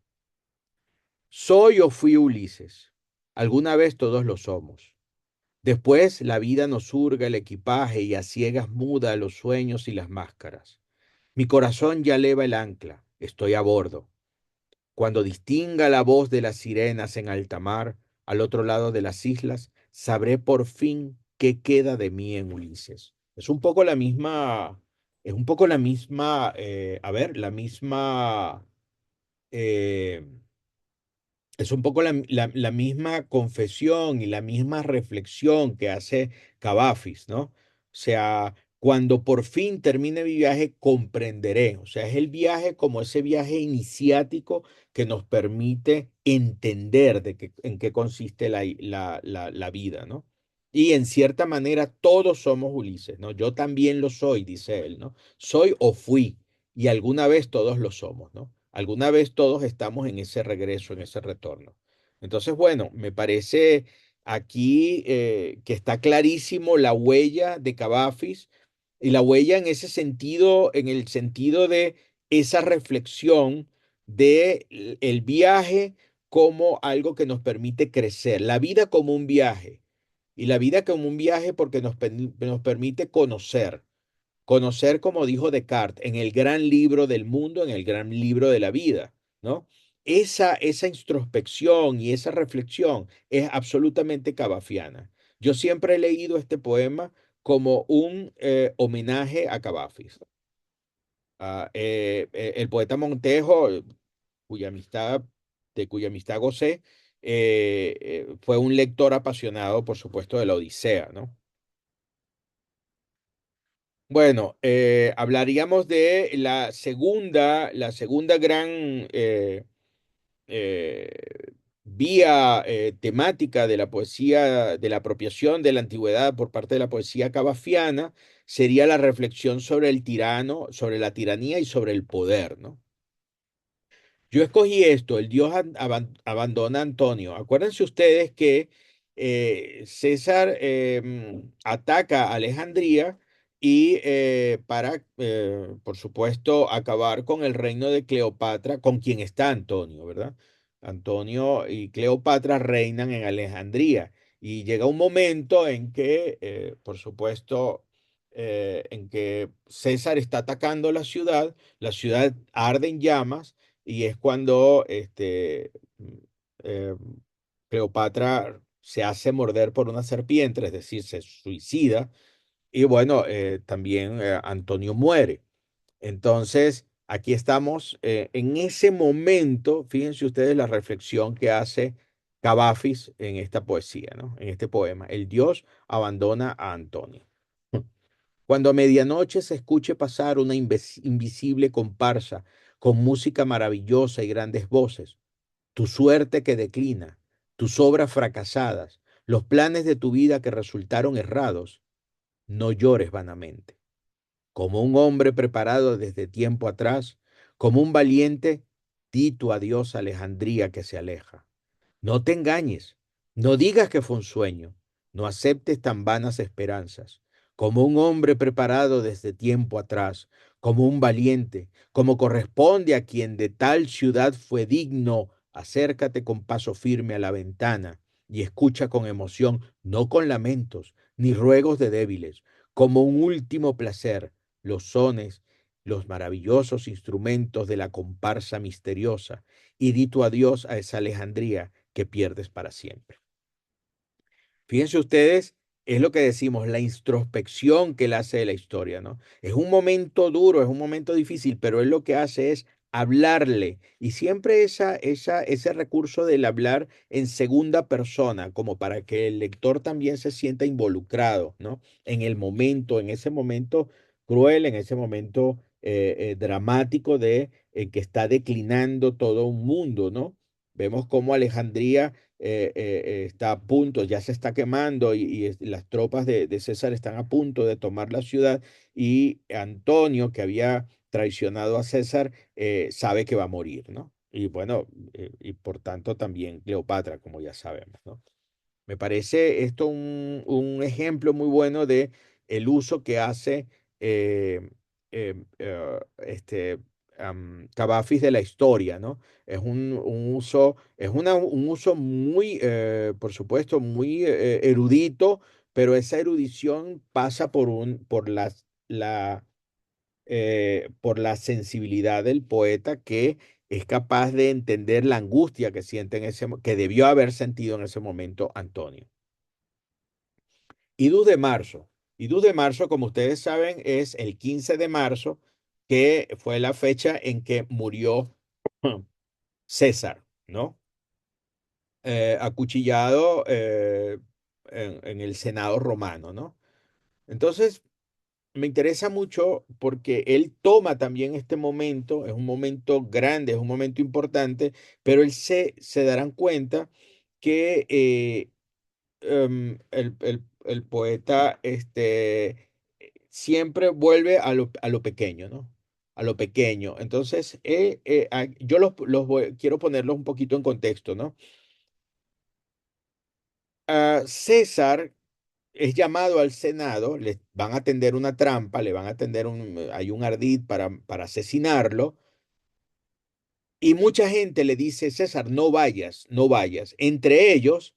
Soy o fui Ulises. Alguna vez todos lo somos. Después la vida nos hurga el equipaje y a ciegas muda los sueños y las máscaras. Mi corazón ya eleva el ancla. Estoy a bordo. Cuando distinga la voz de las sirenas en alta mar, al otro lado de las islas, sabré por fin qué queda de mí en Ulises. Es un poco la misma, es un poco la misma, a ver, la misma, eh, es un poco la misma confesión y la misma reflexión que hace Cavafis, ¿no? O sea, cuando por fin termine mi viaje, comprenderé. O sea, es el viaje como ese viaje iniciático que nos permite entender en qué consiste la vida, ¿no? Y en cierta manera todos somos Ulises, ¿no? Yo también lo soy, dice él, ¿no? Soy o fui, y alguna vez todos lo somos, ¿no? Alguna vez todos estamos en ese regreso, en ese retorno. Entonces, bueno, me parece aquí que está clarísimo la huella de Cavafis y la huella en ese sentido, en el sentido de esa reflexión de el viaje como algo que nos permite crecer, la vida como un viaje y la vida como un viaje porque nos permite conocer. Conocer, como dijo Descartes, en el gran libro del mundo, en el gran libro de la vida, ¿no? Esa introspección y esa reflexión es absolutamente cabafiana. Yo siempre he leído este poema como un homenaje a Cavafis. El poeta Montejo, cuya amistad, de cuya amistad gocé, fue un lector apasionado, por supuesto, de la Odisea, ¿no? Bueno, hablaríamos de la segunda gran eh, vía temática de la poesía, de la apropiación de la antigüedad por parte de la poesía cabafiana, sería la reflexión sobre el tirano, sobre la tiranía y sobre el poder, ¿no? Yo escogí esto, el Dios abandona a Antonio. Acuérdense ustedes que César ataca a Alejandría y para, por supuesto, acabar con el reino de Cleopatra, con quien está Antonio, ¿verdad? Antonio y Cleopatra reinan en Alejandría y llega un momento en que, por supuesto, en que César está atacando la ciudad arde en llamas y es cuando eh, Cleopatra se hace morder por una serpiente, es decir, se suicida, y bueno, también Antonio muere. Entonces, aquí estamos en ese momento, fíjense ustedes la reflexión que hace Cavafis en esta poesía, ¿no? En este poema. El dios abandona a Antonio. Cuando a medianoche se escuche pasar una invisible comparsa con música maravillosa y grandes voces, tu suerte que declina, tus obras fracasadas, los planes de tu vida que resultaron errados, no llores vanamente. Como un hombre preparado desde tiempo atrás, como un valiente, di tu adiós a Alejandría que se aleja. No te engañes, no digas que fue un sueño, no aceptes tan vanas esperanzas. Como un hombre preparado desde tiempo atrás, como un valiente, como corresponde a quien de tal ciudad fue digno, acércate con paso firme a la ventana y escucha con emoción, no con lamentos ni ruegos de débiles, como un último placer, los sones, los maravillosos instrumentos de la comparsa misteriosa, y di tu adiós a esa Alejandría que pierdes para siempre. Fíjense ustedes, es lo que decimos, la introspección que él hace de la historia, ¿no? Es un momento duro, es un momento difícil, pero él lo que hace es hablarle y siempre ese recurso del hablar en segunda persona, como para que el lector también se sienta involucrado, ¿no? En el momento, en ese momento cruel, en ese momento dramático de que está declinando todo un mundo, ¿no? Vemos cómo Alejandría está a punto, ya se está quemando y las tropas de César están a punto de tomar la ciudad y Antonio, que había traicionado a César, sabe que va a morir, ¿no? Y bueno, y por tanto también Cleopatra, como ya sabemos, ¿no? Me parece esto un ejemplo muy bueno de el uso que hace eh, este, cavafis de la historia, ¿no? Es un uso, un uso muy, por supuesto, muy erudito, pero esa erudición pasa por la sensibilidad del poeta que es capaz de entender la angustia que siente que debió haber sentido en ese momento Antonio. Idus de marzo. Idus de marzo, como ustedes saben, es el 15 de marzo, que fue la fecha en que murió César, ¿no? Acuchillado en el Senado romano, ¿no? Entonces, me interesa mucho porque él toma también este momento, es un momento grande, es un momento importante, pero se darán cuenta que el poeta siempre vuelve a lo pequeño, ¿no? A lo pequeño. Entonces, yo quiero ponerlos un poquito en contexto, ¿no? César es llamado al Senado, le van a tender una trampa, le van a tender hay un ardid para asesinarlo, y mucha gente le dice, César, no vayas, no vayas. Entre ellos,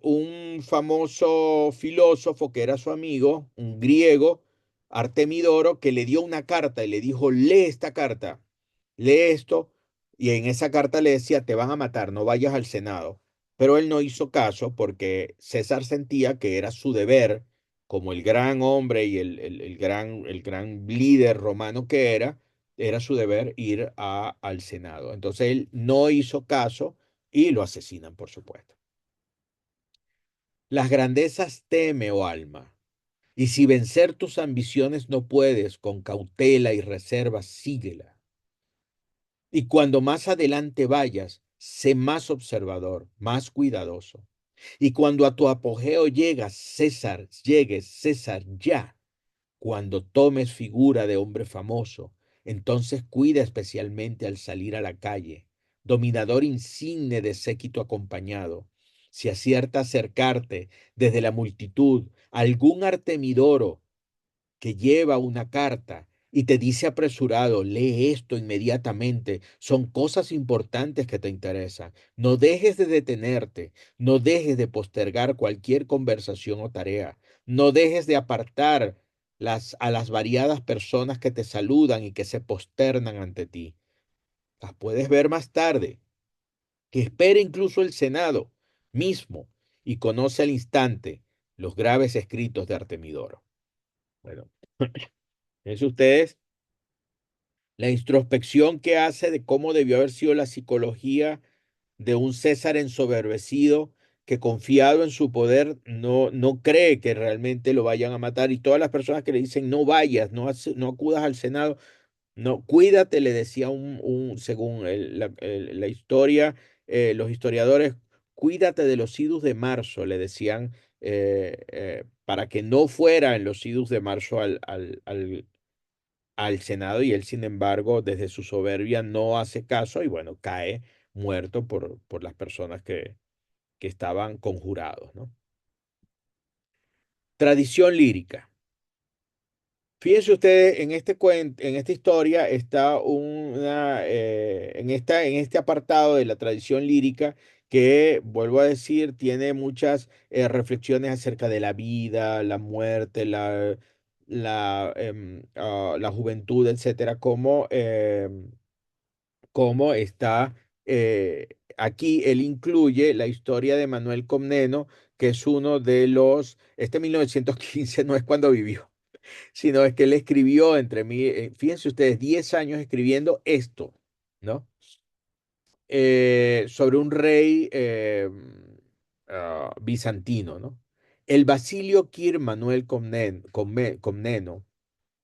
un famoso filósofo que era su amigo, un griego, Artemidoro, que le dio una carta y le dijo, lee esta carta, lee esto, y en esa carta le decía, te van a matar, no vayas al Senado. Pero él no hizo caso porque César sentía que era su deber, como el gran hombre y el gran líder romano que era su deber ir al Senado. Entonces él no hizo caso y lo asesinan, por supuesto. Las grandezas teme, oh alma, y si vencer tus ambiciones no puedes, con cautela y reserva síguela. Y cuando más adelante vayas, sé más observador, más cuidadoso. Y cuando a tu apogeo llegues, César, ya. Cuando tomes figura de hombre famoso, entonces cuida especialmente al salir a la calle, dominador insigne de séquito acompañado. Si acierta acercarte desde la multitud a algún Artemidoro que lleva una carta y te dice apresurado, lee esto inmediatamente, son cosas importantes que te interesan. No dejes de detenerte, no dejes de postergar cualquier conversación o tarea, no dejes de apartar a las variadas personas que te saludan y que se posternan ante ti. Las puedes ver más tarde, que espere incluso el Senado mismo y conoce al instante los graves escritos de Artemidoro. Bueno, es ustedes la introspección que hace de cómo debió haber sido la psicología de un César ensoberbecido que confiado en su poder no cree que realmente lo vayan a matar, y todas las personas que le dicen no vayas, no acudas al Senado, no, cuídate, le decía según la historia, los historiadores, cuídate de los idus de marzo, le decían, para que no fuera en los idus de marzo al Senado, y él, sin embargo, desde su soberbia no hace caso y bueno, cae muerto por las personas que estaban conjurados, ¿no? Tradición lírica. Fíjense ustedes, en esta historia está en este apartado de la tradición lírica que, vuelvo a decir, tiene muchas reflexiones acerca de la vida, la muerte, la juventud, etcétera, como está aquí. Él incluye la historia de Manuel Comneno, que es uno de los, 1915 no es cuando vivió, sino es que él escribió fíjense ustedes, 10 años escribiendo esto, ¿no? Sobre un rey bizantino, ¿no? El Basilio Quir Manuel Comneno,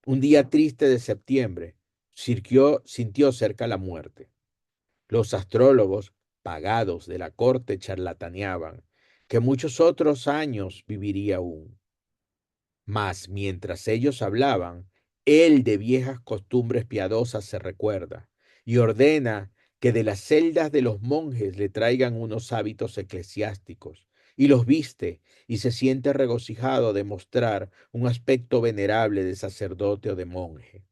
un día triste de septiembre, sintió cerca la muerte. Los astrólogos, pagados de la corte, charlataneaban que muchos otros años viviría aún. Mas mientras ellos hablaban, él de viejas costumbres piadosas se recuerda y ordena que de las celdas de los monjes le traigan unos hábitos eclesiásticos, y los viste y se siente regocijado de mostrar un aspecto venerable de sacerdote o de monje.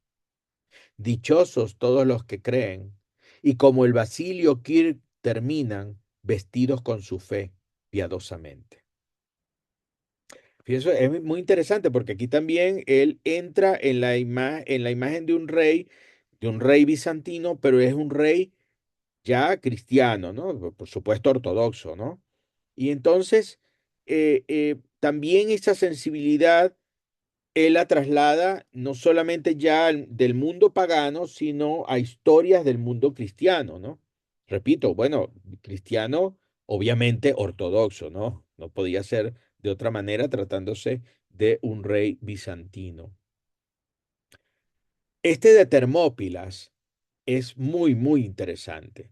Dichosos todos los que creen, y como el Basilio Kirk terminan vestidos con su fe piadosamente. Eso es muy interesante porque aquí también él entra en en la imagen de un rey bizantino, pero es un rey ya cristiano, ¿no? Por supuesto ortodoxo, ¿no? Y entonces también esa sensibilidad él la traslada no solamente ya del mundo pagano, sino a historias del mundo cristiano, ¿no? Repito, bueno, cristiano obviamente ortodoxo, ¿no? No podía ser de otra manera tratándose de un rey bizantino. Este de Termópilas es muy interesante.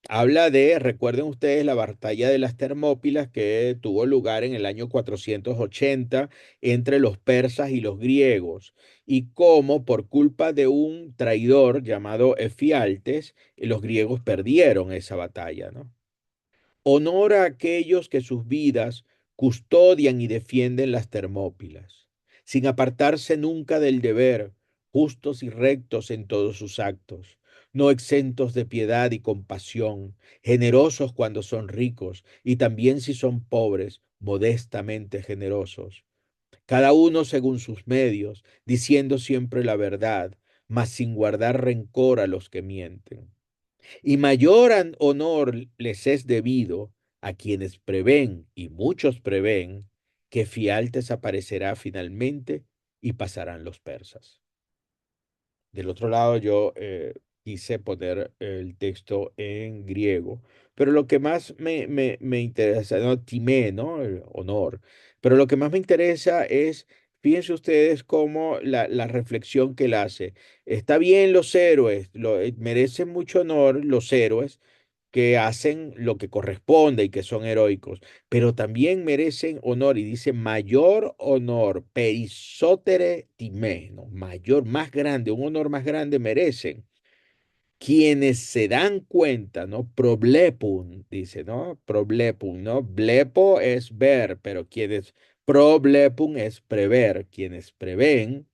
Habla de, recuerden ustedes, la batalla de las Termópilas que tuvo lugar en el año 480 entre los persas y los griegos, y cómo por culpa de un traidor llamado Efialtes, los griegos perdieron esa batalla, ¿no? Honor a aquellos que sus vidas custodian y defienden las Termópilas, sin apartarse nunca del deber, justos y rectos en todos sus actos, no exentos de piedad y compasión, generosos cuando son ricos y también si son pobres, modestamente generosos, cada uno según sus medios, diciendo siempre la verdad, mas sin guardar rencor a los que mienten. Y mayor honor les es debido a quienes prevén, y muchos prevén, que Fialtes aparecerá finalmente y pasarán los persas. Del otro lado, yo quise poner el texto en griego, pero lo que más me interesa, no, timé, ¿no? El honor, pero lo que más me interesa es, fíjense ustedes cómo la reflexión que él hace. Está bien los héroes, merecen mucho honor los héroes que hacen lo que corresponde y que son heroicos, pero también merecen honor, y dice mayor honor, perisótere timé, ¿no? Mayor, más grande, un honor más grande merecen quienes se dan cuenta, ¿no? Problepun, dice, ¿no? Problepun, ¿no? Blepo es ver, pero quienes, problepun es prever, quienes prevén,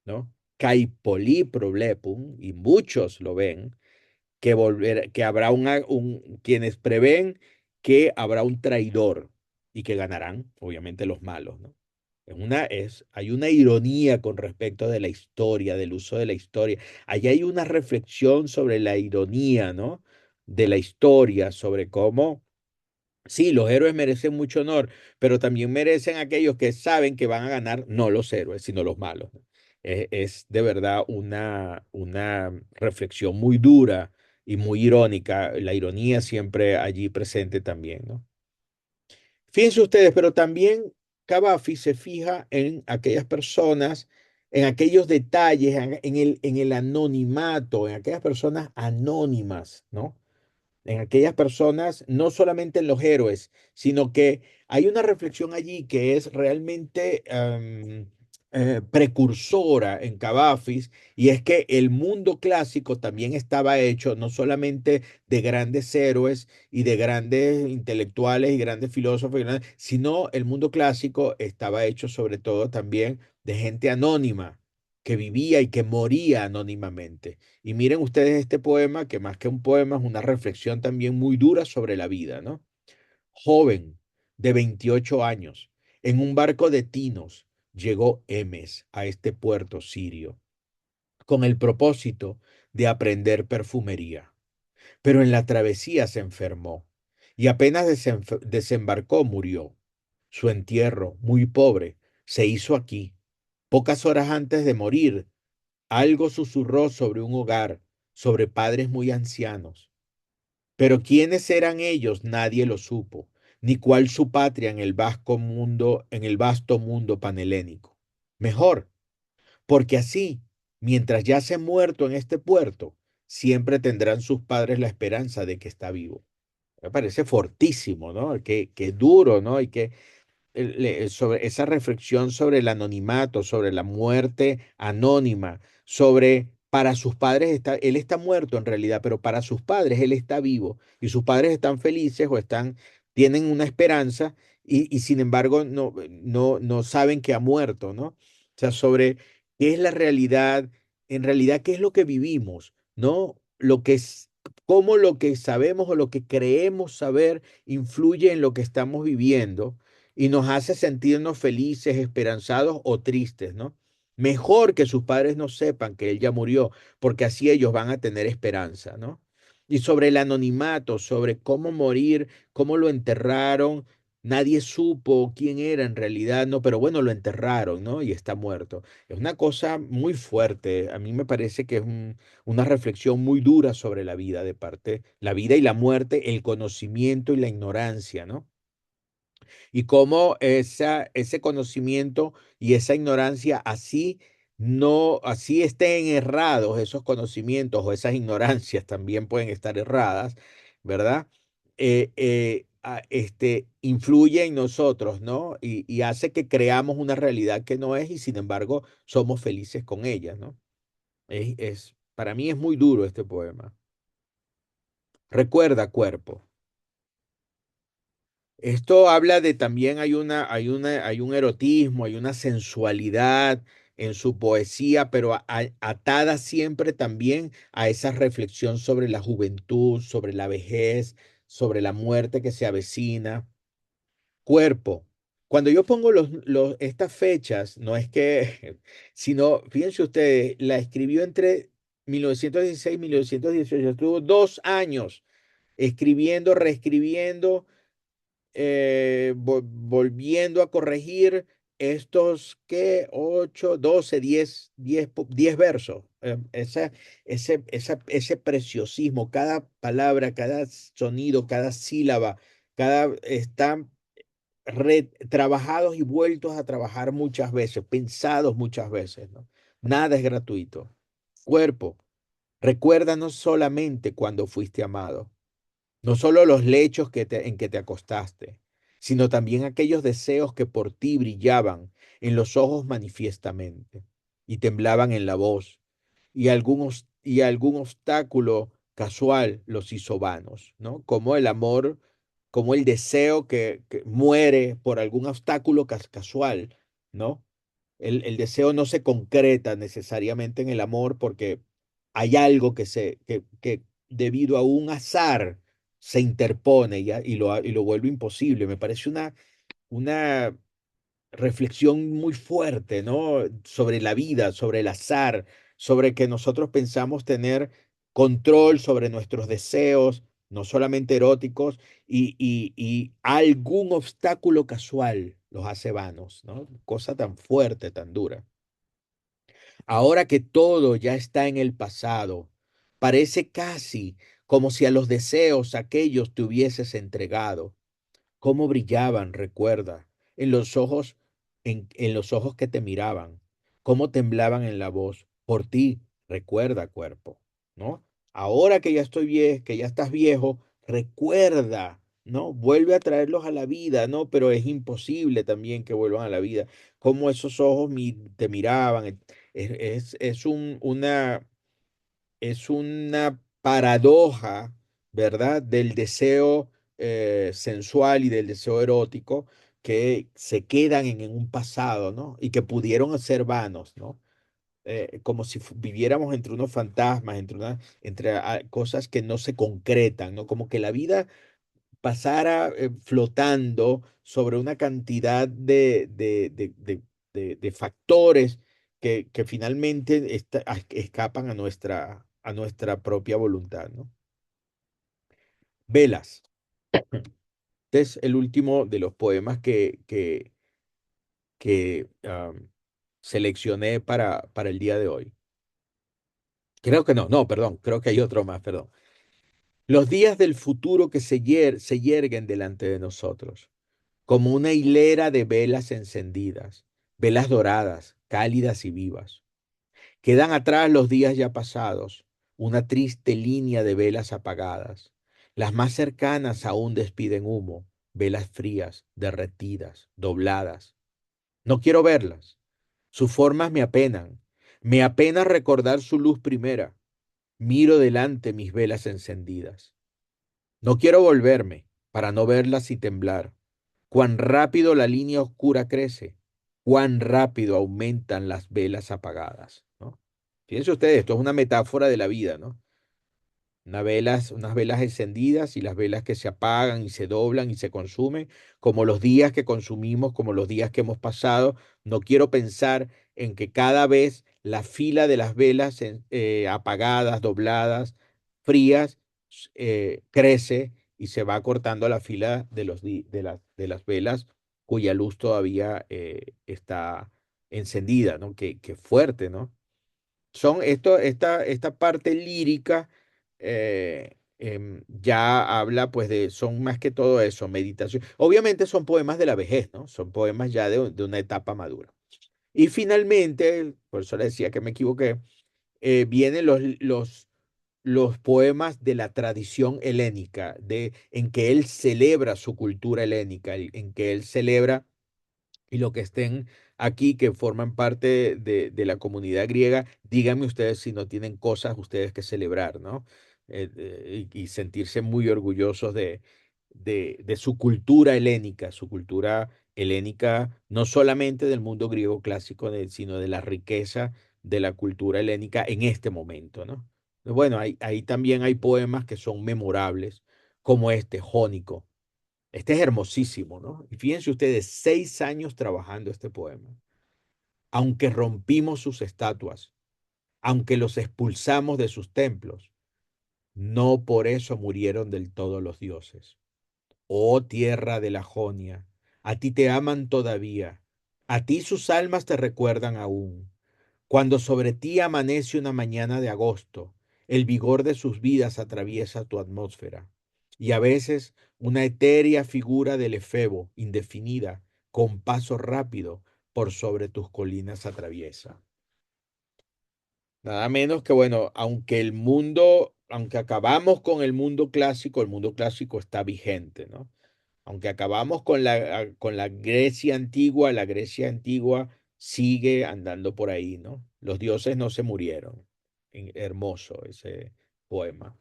¿no? Caipoli problepun, y muchos lo ven, que habrá quienes prevén que habrá un traidor y que ganarán, obviamente, los malos, ¿no? Hay una ironía con respecto de la historia, del uso de la historia. Allí hay una reflexión sobre la ironía, ¿no? De la historia, sobre cómo, sí, los héroes merecen mucho honor, pero también merecen aquellos que saben que van a ganar, no los héroes, sino los malos, ¿no? Es de verdad una reflexión muy dura y muy irónica, la ironía siempre allí presente también, ¿no? Fíjense ustedes, pero también Cavafi se fija en aquellas personas, en aquellos detalles, en el anonimato, en aquellas personas anónimas, ¿no? En aquellas personas, no solamente en los héroes, sino que hay una reflexión allí que es realmente precursora en Cavafis, y es que el mundo clásico también estaba hecho no solamente de grandes héroes y de grandes intelectuales y grandes filósofos, sino el mundo clásico estaba hecho sobre todo también de gente anónima que vivía y que moría anónimamente. Y miren ustedes este poema, que más que un poema es una reflexión también muy dura sobre la vida, ¿no? Joven, de 28 años, en un barco de tinos, llegó Emes a este puerto sirio, con el propósito de aprender perfumería. Pero en la travesía se enfermó y apenas desembarcó murió. Su entierro, muy pobre, se hizo aquí. Pocas horas antes de morir, algo susurró sobre un hogar, sobre padres muy ancianos. Pero quiénes eran ellos nadie lo supo, ni cuál su patria en el vasto mundo panhelénico. Mejor, porque así, mientras yace muerto en este puerto, siempre tendrán sus padres la esperanza de que está vivo. Me parece fortísimo, ¿no? Qué duro, ¿no? Y que sobre esa reflexión sobre el anonimato, sobre la muerte anónima, sobre para sus padres él está muerto en realidad, pero para sus padres él está vivo y sus padres están felices o tienen una esperanza y sin embargo no saben que ha muerto, ¿no? O sea, sobre qué es la realidad en realidad qué es lo que vivimos, ¿no? Lo que es, cómo lo que sabemos o lo que creemos saber influye en lo que estamos viviendo y nos hace sentirnos felices, esperanzados o tristes, ¿no? Mejor que sus padres no sepan que él ya murió, porque así ellos van a tener esperanza, ¿no? Y sobre el anonimato, sobre cómo morir, cómo lo enterraron, nadie supo quién era en realidad, ¿no? Pero bueno, lo enterraron, ¿no? Y está muerto. Es una cosa muy fuerte. A mí me parece que es una reflexión muy dura sobre la vida de parte, la vida y la muerte, el conocimiento y la ignorancia, ¿no? Y cómo ese conocimiento y esa ignorancia así no, así estén errados esos conocimientos o esas ignorancias también pueden estar erradas, ¿verdad? Influye en nosotros, ¿no? Y hace que creamos una realidad que no es y sin embargo somos felices con ella, ¿no? Para mí es muy duro este poema. Recuerda, cuerpo. Esto habla de también hay un erotismo, hay una sensualidad en su poesía, pero atada siempre también a esa reflexión sobre la juventud, sobre la vejez, sobre la muerte que se avecina. Cuerpo. Cuando yo pongo estas fechas, no es que, sino, fíjense ustedes, la escribió entre 1916 y 1918, estuvo 2 años escribiendo, reescribiendo, volviendo a corregir estos, ¿qué? 8, 12, 10 versos. Ese preciosismo, cada palabra, cada sonido, cada sílaba, están trabajados y vueltos a trabajar muchas veces, pensados muchas veces, ¿no? Nada es gratuito. Cuerpo, recuérdanos solamente cuando fuiste amado. No solo los lechos en que te acostaste, sino también aquellos deseos que por ti brillaban en los ojos manifiestamente y temblaban en la voz, y algún obstáculo casual los hizo vanos, ¿no? Como el amor, como el deseo que muere por algún obstáculo casual, ¿no? El deseo no se concreta necesariamente en el amor porque hay algo que debido a un azar se interpone y lo vuelve imposible. Me parece una reflexión muy fuerte, ¿no? Sobre la vida, sobre el azar, sobre que nosotros pensamos tener control sobre nuestros deseos, no solamente eróticos, y algún obstáculo casual los hace vanos, ¿no? Cosa tan fuerte, tan dura. Ahora que todo ya está en el pasado, parece casi como si a los deseos aquellos te hubieses entregado. Cómo brillaban, recuerda, en los ojos, en los ojos que te miraban, cómo temblaban en la voz. Por ti, recuerda, cuerpo, ¿no? Ahora que ya estoy viejo, que ya estás viejo, recuerda, ¿no? Vuelve a traerlos a la vida, ¿no? Pero es imposible también que vuelvan a la vida. Cómo esos ojos te miraban. Es una paradoja, ¿verdad? Del deseo sensual y del deseo erótico que se quedan en un pasado, ¿no? Y que pudieron ser vanos, ¿no? Como si viviéramos entre unos fantasmas, entre cosas que no se concretan, ¿no? Como que la vida pasara flotando sobre una cantidad de factores que finalmente escapan a nuestra propia voluntad, ¿no? Velas. Este es el último de los poemas que seleccioné para el día de hoy. Creo que no, perdón, creo que hay otro más, perdón. Los días del futuro que se yerguen delante de nosotros como una hilera de velas encendidas, velas doradas, cálidas y vivas. Quedan atrás los días ya pasados, una triste línea de velas apagadas. Las más cercanas aún despiden humo, velas frías, derretidas, dobladas. No quiero verlas. Sus formas me apenan. Me apena recordar su luz primera. Miro delante mis velas encendidas. No quiero volverme para no verlas y temblar. Cuán rápido la línea oscura crece, cuán rápido aumentan las velas apagadas, ¿no? Fíjense ustedes, esto es una metáfora de la vida, ¿no? Unas velas encendidas y las velas que se apagan y se doblan y se consumen, como los días que consumimos, como los días que hemos pasado. No quiero pensar en que cada vez la fila de las velas apagadas, dobladas, frías, crece y se va cortando la fila de las velas cuya luz todavía está encendida, ¿no? Qué fuerte, ¿no? Esta parte lírica ya habla pues son más que todo eso, meditación. Obviamente son poemas de la vejez, ¿no? Son poemas ya de una etapa madura. Y finalmente, por eso le decía que me equivoqué, vienen los poemas de la tradición helénica, en que él celebra su cultura helénica, en que él celebra y lo que estén aquí, que forman parte de la comunidad griega, díganme ustedes si no tienen cosas ustedes que celebrar, ¿no? Y sentirse muy orgullosos de su cultura helénica, no solamente del mundo griego clásico, sino de la riqueza de la cultura helénica en este momento, ¿no? Bueno, ahí también hay poemas que son memorables, como este, Jónico. Este es hermosísimo, ¿no? Y fíjense ustedes, 6 años trabajando este poema. Aunque rompimos sus estatuas, aunque los expulsamos de sus templos, no por eso murieron del todo los dioses. Oh tierra de la Jonia, a ti te aman todavía, a ti sus almas te recuerdan aún. Cuando sobre ti amanece una mañana de agosto, el vigor de sus vidas atraviesa tu atmósfera. Y a veces una etérea figura del efebo, indefinida, con paso rápido, por sobre tus colinas atraviesa. Nada menos que, bueno, aunque acabamos con el mundo clásico está vigente, ¿no? Aunque acabamos con la Grecia antigua sigue andando por ahí, ¿no? Los dioses no se murieron. Hermoso ese poema.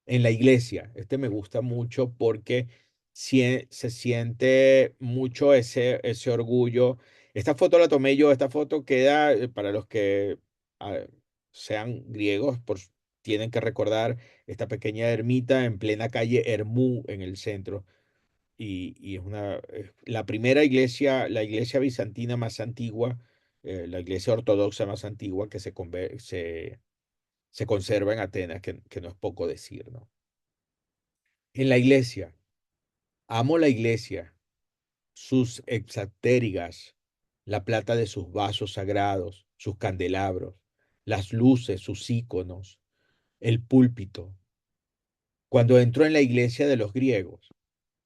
En la iglesia, este me gusta mucho porque se siente mucho ese orgullo. Esta foto la tomé yo, esta foto queda, para los que ah, sean griegos, tienen que recordar esta pequeña ermita en plena calle Hermú en el centro y es la primera iglesia, la iglesia bizantina más antigua, la iglesia ortodoxa más antigua que se conserva en Atenas, que no es poco decir, ¿no? En la iglesia, amo la iglesia, sus exatérigas, la plata de sus vasos sagrados, sus candelabros, las luces, sus íconos, el púlpito. Cuando entró en la iglesia de los griegos,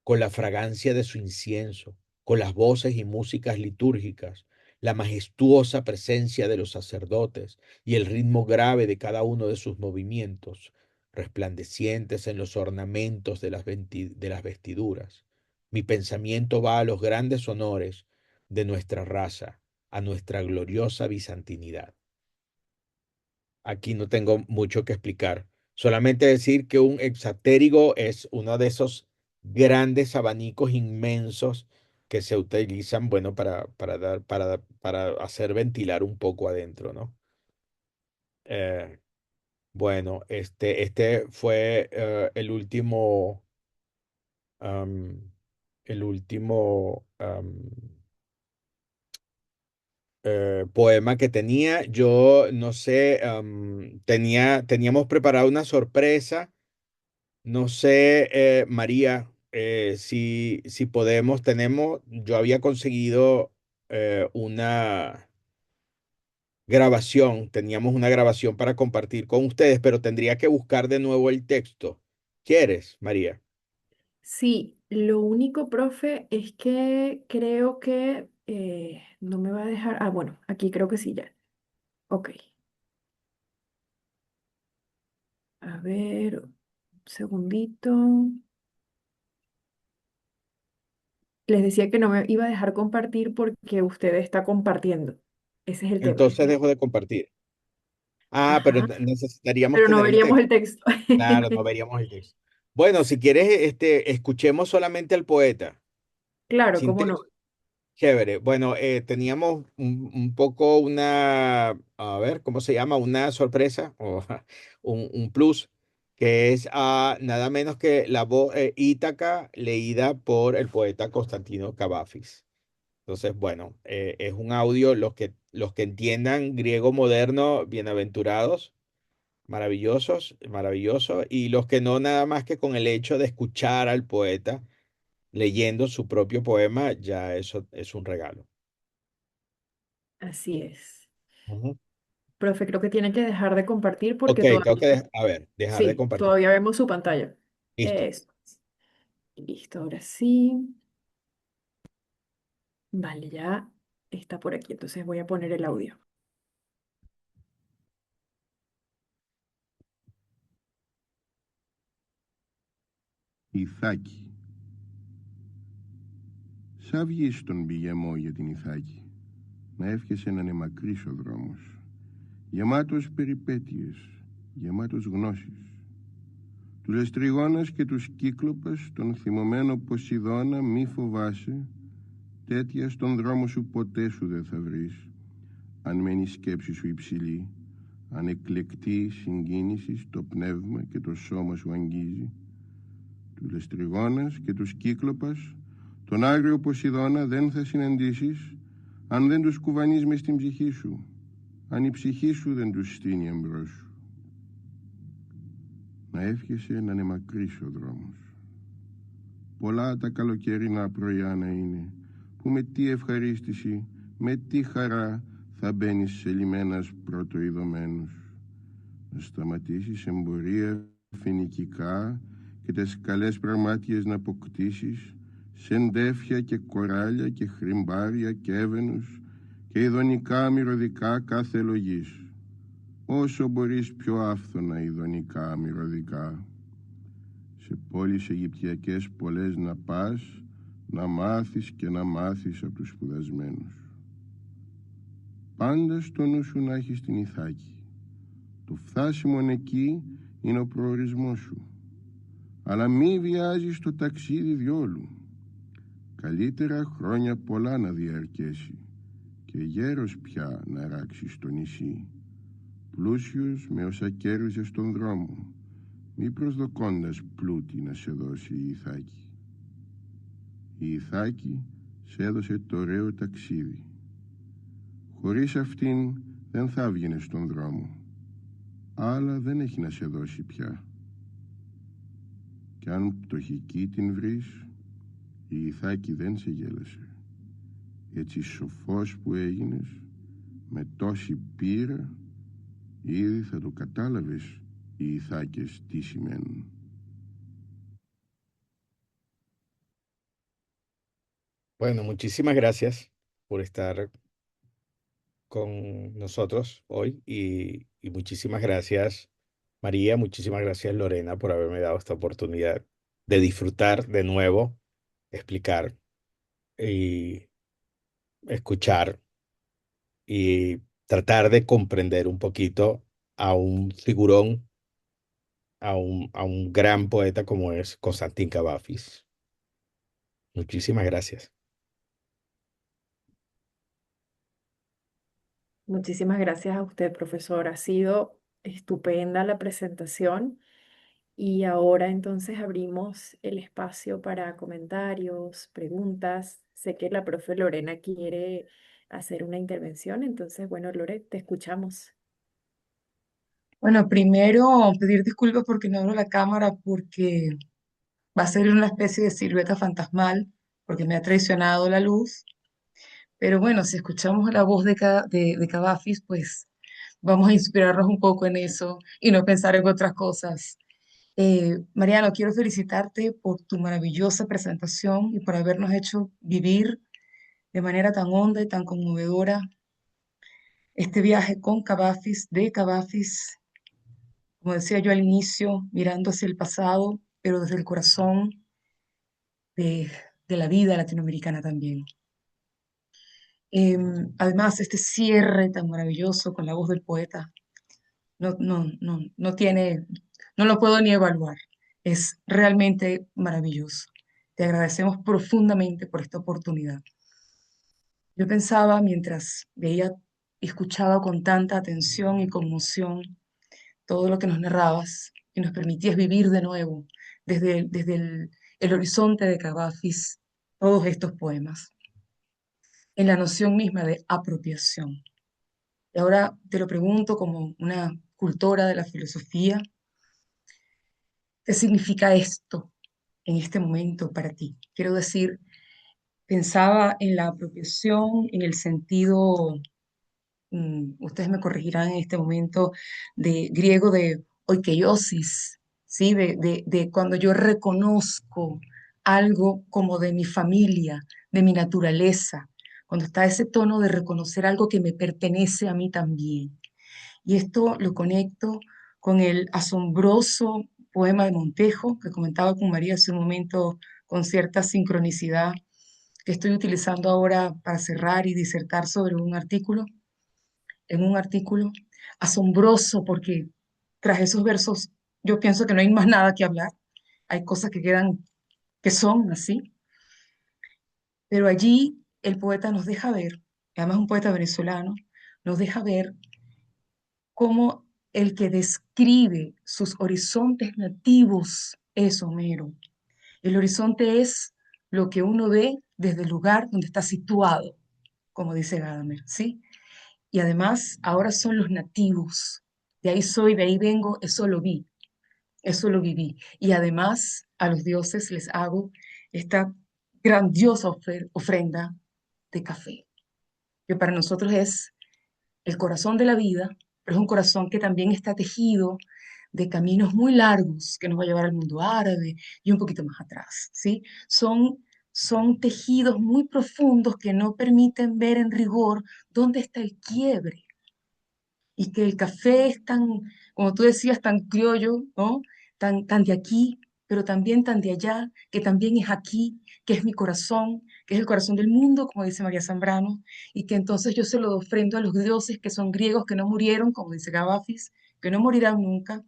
con la fragancia de su incienso, con las voces y músicas litúrgicas, la majestuosa presencia de los sacerdotes y el ritmo grave de cada uno de sus movimientos, resplandecientes en los ornamentos de las vestiduras. Mi pensamiento va a los grandes honores de nuestra raza, a nuestra gloriosa bizantinidad. Aquí no tengo mucho que explicar. Solamente decir que un hexatérigo es uno de esos grandes abanicos inmensos que se utilizan, bueno, para hacer ventilar un poco adentro, ¿no? Eh, bueno, este fue am, el último poema que tenía. Yo no sé, teníamos preparado una sorpresa. No sé, María, si podemos, yo había conseguido una grabación, teníamos una grabación para compartir con ustedes, pero tendría que buscar de nuevo el texto. ¿Quieres, María? Sí, lo único, profe, es que creo que no me va a dejar. Ah, bueno, aquí creo que sí ya. Ok. A ver, un segundito. Les decía que no me iba a dejar compartir porque usted está compartiendo. Ese es el tema. Entonces dejo de compartir. Ah, pero Ajá, necesitaríamos pero no tener el veríamos texto. el texto. Claro, no veríamos el texto. Bueno, si quieres, escuchemos solamente al poeta, Claro, sin cómo no. texto. Chévere. Bueno, teníamos un poco una, a ver, ¿cómo se llama? Una sorpresa o un plus, que es nada menos que la voz Ítaca leída por el poeta Constantino Cavafis. Entonces, bueno, es un audio, los que entiendan griego moderno, bienaventurados, maravillosos, maravilloso, y los que no, nada más que con el hecho de escuchar al poeta leyendo su propio poema, ya eso es un regalo. Así es. Ujú. Profe, creo que tiene que dejar de compartir Ok, porque tengo que, todavía, a ver, dejar de sí, compartir. todavía vemos su pantalla. Listo. Eso. Listo, ahora sí. Vale, ya está por aquí. Entonces voy a poner el audio. Ιθάκη. Σαν βγεις στον πηγεμό για την Ιθάκη, να εύχεσαι να είναι μακρύς ο δρόμος, γεμάτος περιπέτειες, γεμάτος γνώσεις. Του Λεστριγόνας και τους Κύκλοπες, τον θυμωμένο Ποσειδώνα, μη φοβάσαι, τέτοια στον δρόμο σου ποτέ σου δεν θα βρεις, αν μένει η σκέψη σου υψηλή, αν εκλεκτή συγκίνηση στο πνεύμα και το σώμα σου αγγίζει. Του Λεστριγόνας και τους Κύκλοπας, τον άγριο Ποσειδώνα δεν θα συναντήσεις, αν δεν τους κουβανείς μες στην ψυχή σου, αν η ψυχή σου δεν τους στείνει εμπρός σου. Να εύχεσαι να είναι μακρύς ο δρόμος. Πολλά τα καλοκαιρινά πρωιά να είναι, που με τι ευχαρίστηση, με τι χαρά θα μπαίνεις σε λιμένας πρωτοειδωμένους. Να σταματήσεις εμπορία φοινικικά και τις καλές πραγμάτιες να αποκτήσεις, σεντέφια και κοράλια και χρυμπάρια και έβαινους και ειδονικά μυρωδικά κάθε λογής. Όσο μπορείς πιο άφθονα ειδονικά μυρωδικά. Σε πόλεις Αιγυπτιακές πολλές να πας, να μάθεις και να μάθεις από τους σπουδασμένους. Πάντα στο νου σου να έχεις την Ιθάκη. Το φτάσιμον εκεί είναι ο προορισμός σου. Αλλά μη βιάζεις το ταξίδι διόλου. Καλύτερα χρόνια πολλά να διαρκέσει και γέρος πια να ράξεις στο νησί. Πλούσιος με όσα κέρδισες στον δρόμο, μη προσδοκώντας πλούτη να σε δώσει η Ιθάκη. Η Ιθάκη σε έδωσε το ωραίο ταξίδι. Χωρίς αυτήν δεν θα έβγαινες στον δρόμο. Άλλα δεν έχει να σε δώσει πια. Κι αν πτωχική την βρεις, η Ιθάκη δεν σε γέλασε. Έτσι σοφός που έγινες, με τόση πείρα, ήδη θα το κατάλαβες οι Ιθάκες τι σημαίνουν. Bueno, muchísimas gracias por estar con nosotros hoy y muchísimas gracias, María, muchísimas gracias, Lorena, por haberme dado esta oportunidad de disfrutar de nuevo, explicar y escuchar y tratar de comprender un poquito a un figurón, a un gran poeta como es Constantin Cavafis. Muchísimas gracias. Muchísimas gracias a usted, profesor. Ha sido estupenda la presentación. Y ahora entonces abrimos el espacio para comentarios, preguntas. Sé que la profe Lorena quiere hacer una intervención, entonces, bueno, Lore, te escuchamos. Bueno, primero pedir disculpas porque no abro la cámara porque va a ser una especie de silueta fantasmal porque me ha traicionado la luz. Pero bueno, si escuchamos la voz de Cavafis, pues vamos a inspirarnos un poco en eso y no pensar en otras cosas. Mariano, quiero felicitarte por tu maravillosa presentación y por habernos hecho vivir de manera tan honda y tan conmovedora este viaje con Cavafis, de Cavafis, como decía yo al inicio, mirando hacia el pasado, pero desde el corazón de, de la vida latinoamericana también. Además, este cierre tan maravilloso con la voz del poeta, no tiene, no lo puedo ni evaluar. Es realmente maravilloso. Te agradecemos profundamente por esta oportunidad. Yo pensaba mientras veía y escuchaba con tanta atención y conmoción todo lo que nos narrabas y nos permitías vivir de nuevo desde el horizonte de Cavafis todos estos poemas, en la noción misma de apropiación. Y ahora te lo pregunto como una cultora de la filosofía, ¿qué significa esto en este momento para ti? Quiero decir, pensaba en la apropiación en el sentido, ustedes me corregirán en este momento, de griego de oikeiosis, ¿sí? De cuando yo reconozco algo como de mi familia, de mi naturaleza, cuando está ese tono de reconocer algo que me pertenece a mí también. Y esto lo conecto con el asombroso poema de Montejo, que comentaba con María hace un momento con cierta sincronicidad, que estoy utilizando ahora para cerrar y disertar sobre un artículo, en un artículo asombroso porque tras esos versos yo pienso que no hay más nada que hablar, hay cosas que quedan, que son así, pero allí el poeta nos deja ver, además un poeta venezolano, nos deja ver cómo el que describe sus horizontes nativos es Homero. El horizonte es lo que uno ve desde el lugar donde está situado, como dice Gadamer, ¿sí? Y además ahora son los nativos. De ahí soy, de ahí vengo, eso lo vi, eso lo viví. Y además a los dioses les hago esta grandiosa ofrenda de café, que para nosotros es el corazón de la vida, pero es un corazón que también está tejido de caminos muy largos que nos va a llevar al mundo árabe y un poquito más atrás, ¿sí? Son tejidos muy profundos que no permiten ver en rigor dónde está el quiebre y que el café es tan, como tú decías, tan criollo, ¿no? Tan de aquí, pero también tan de allá, que también es aquí, que es mi corazón, que es el corazón del mundo, como dice María Zambrano, y que entonces yo se lo ofrendo a los dioses que son griegos, que no murieron, como dice Gabafis, que no morirán nunca,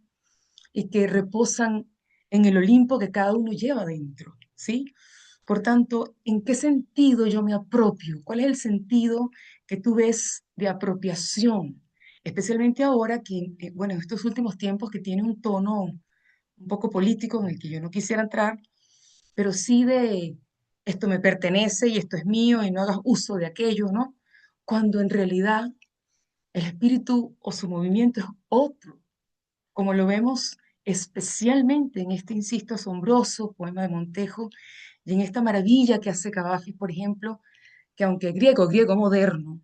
y que reposan en el Olimpo que cada uno lleva dentro, ¿sí? Por tanto, ¿en qué sentido yo me apropio? ¿Cuál es el sentido que tú ves de apropiación? Especialmente ahora que, bueno, en estos últimos tiempos que tiene un tono un poco político en el que yo no quisiera entrar, pero sí de esto me pertenece y esto es mío y no hagas uso de aquello, ¿no? Cuando en realidad el espíritu o su movimiento es otro, como lo vemos especialmente en este, insisto, asombroso poema de Montejo y en esta maravilla que hace Cavafis, por ejemplo, que aunque griego, griego moderno,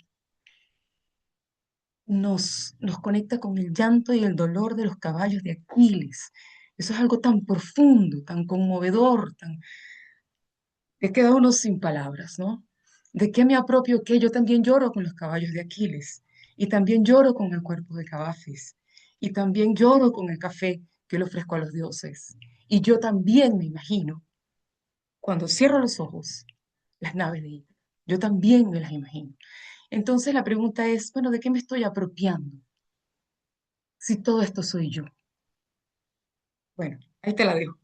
nos conecta con el llanto y el dolor de los caballos de Aquiles. Eso es algo tan profundo, tan conmovedor, que queda uno sin palabras, ¿no? ¿De qué me apropio? Que yo también lloro con los caballos de Aquiles y también lloro con el cuerpo de Cavafis y también lloro con el café que le ofrezco a los dioses. Y yo también me imagino, cuando cierro los ojos, las naves de Ícaro. Yo también me las imagino. Entonces la pregunta es, bueno, ¿de qué me estoy apropiando si todo esto soy yo? Bueno, ahí te la dejo.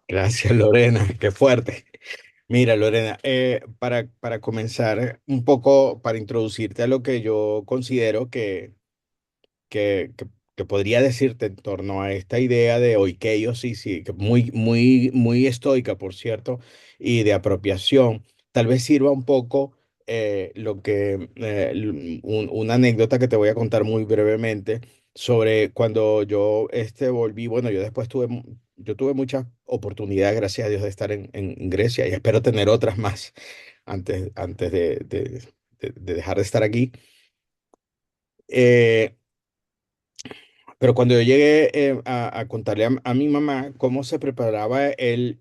Gracias, Lorena, qué fuerte. Mira, Lorena, para comenzar un poco, para introducirte a lo que yo considero que, que- que podría decirte en torno a esta idea de oikeios, sí, sí, que muy estoica, por cierto, y de apropiación, tal vez sirva un poco una anécdota que te voy a contar muy brevemente sobre cuando yo volví, bueno, yo después yo tuve muchas oportunidades, gracias a Dios, de estar en Grecia y espero tener otras más antes de dejar de estar aquí. Eh, pero cuando yo llegué a contarle a mi mamá cómo se preparaba el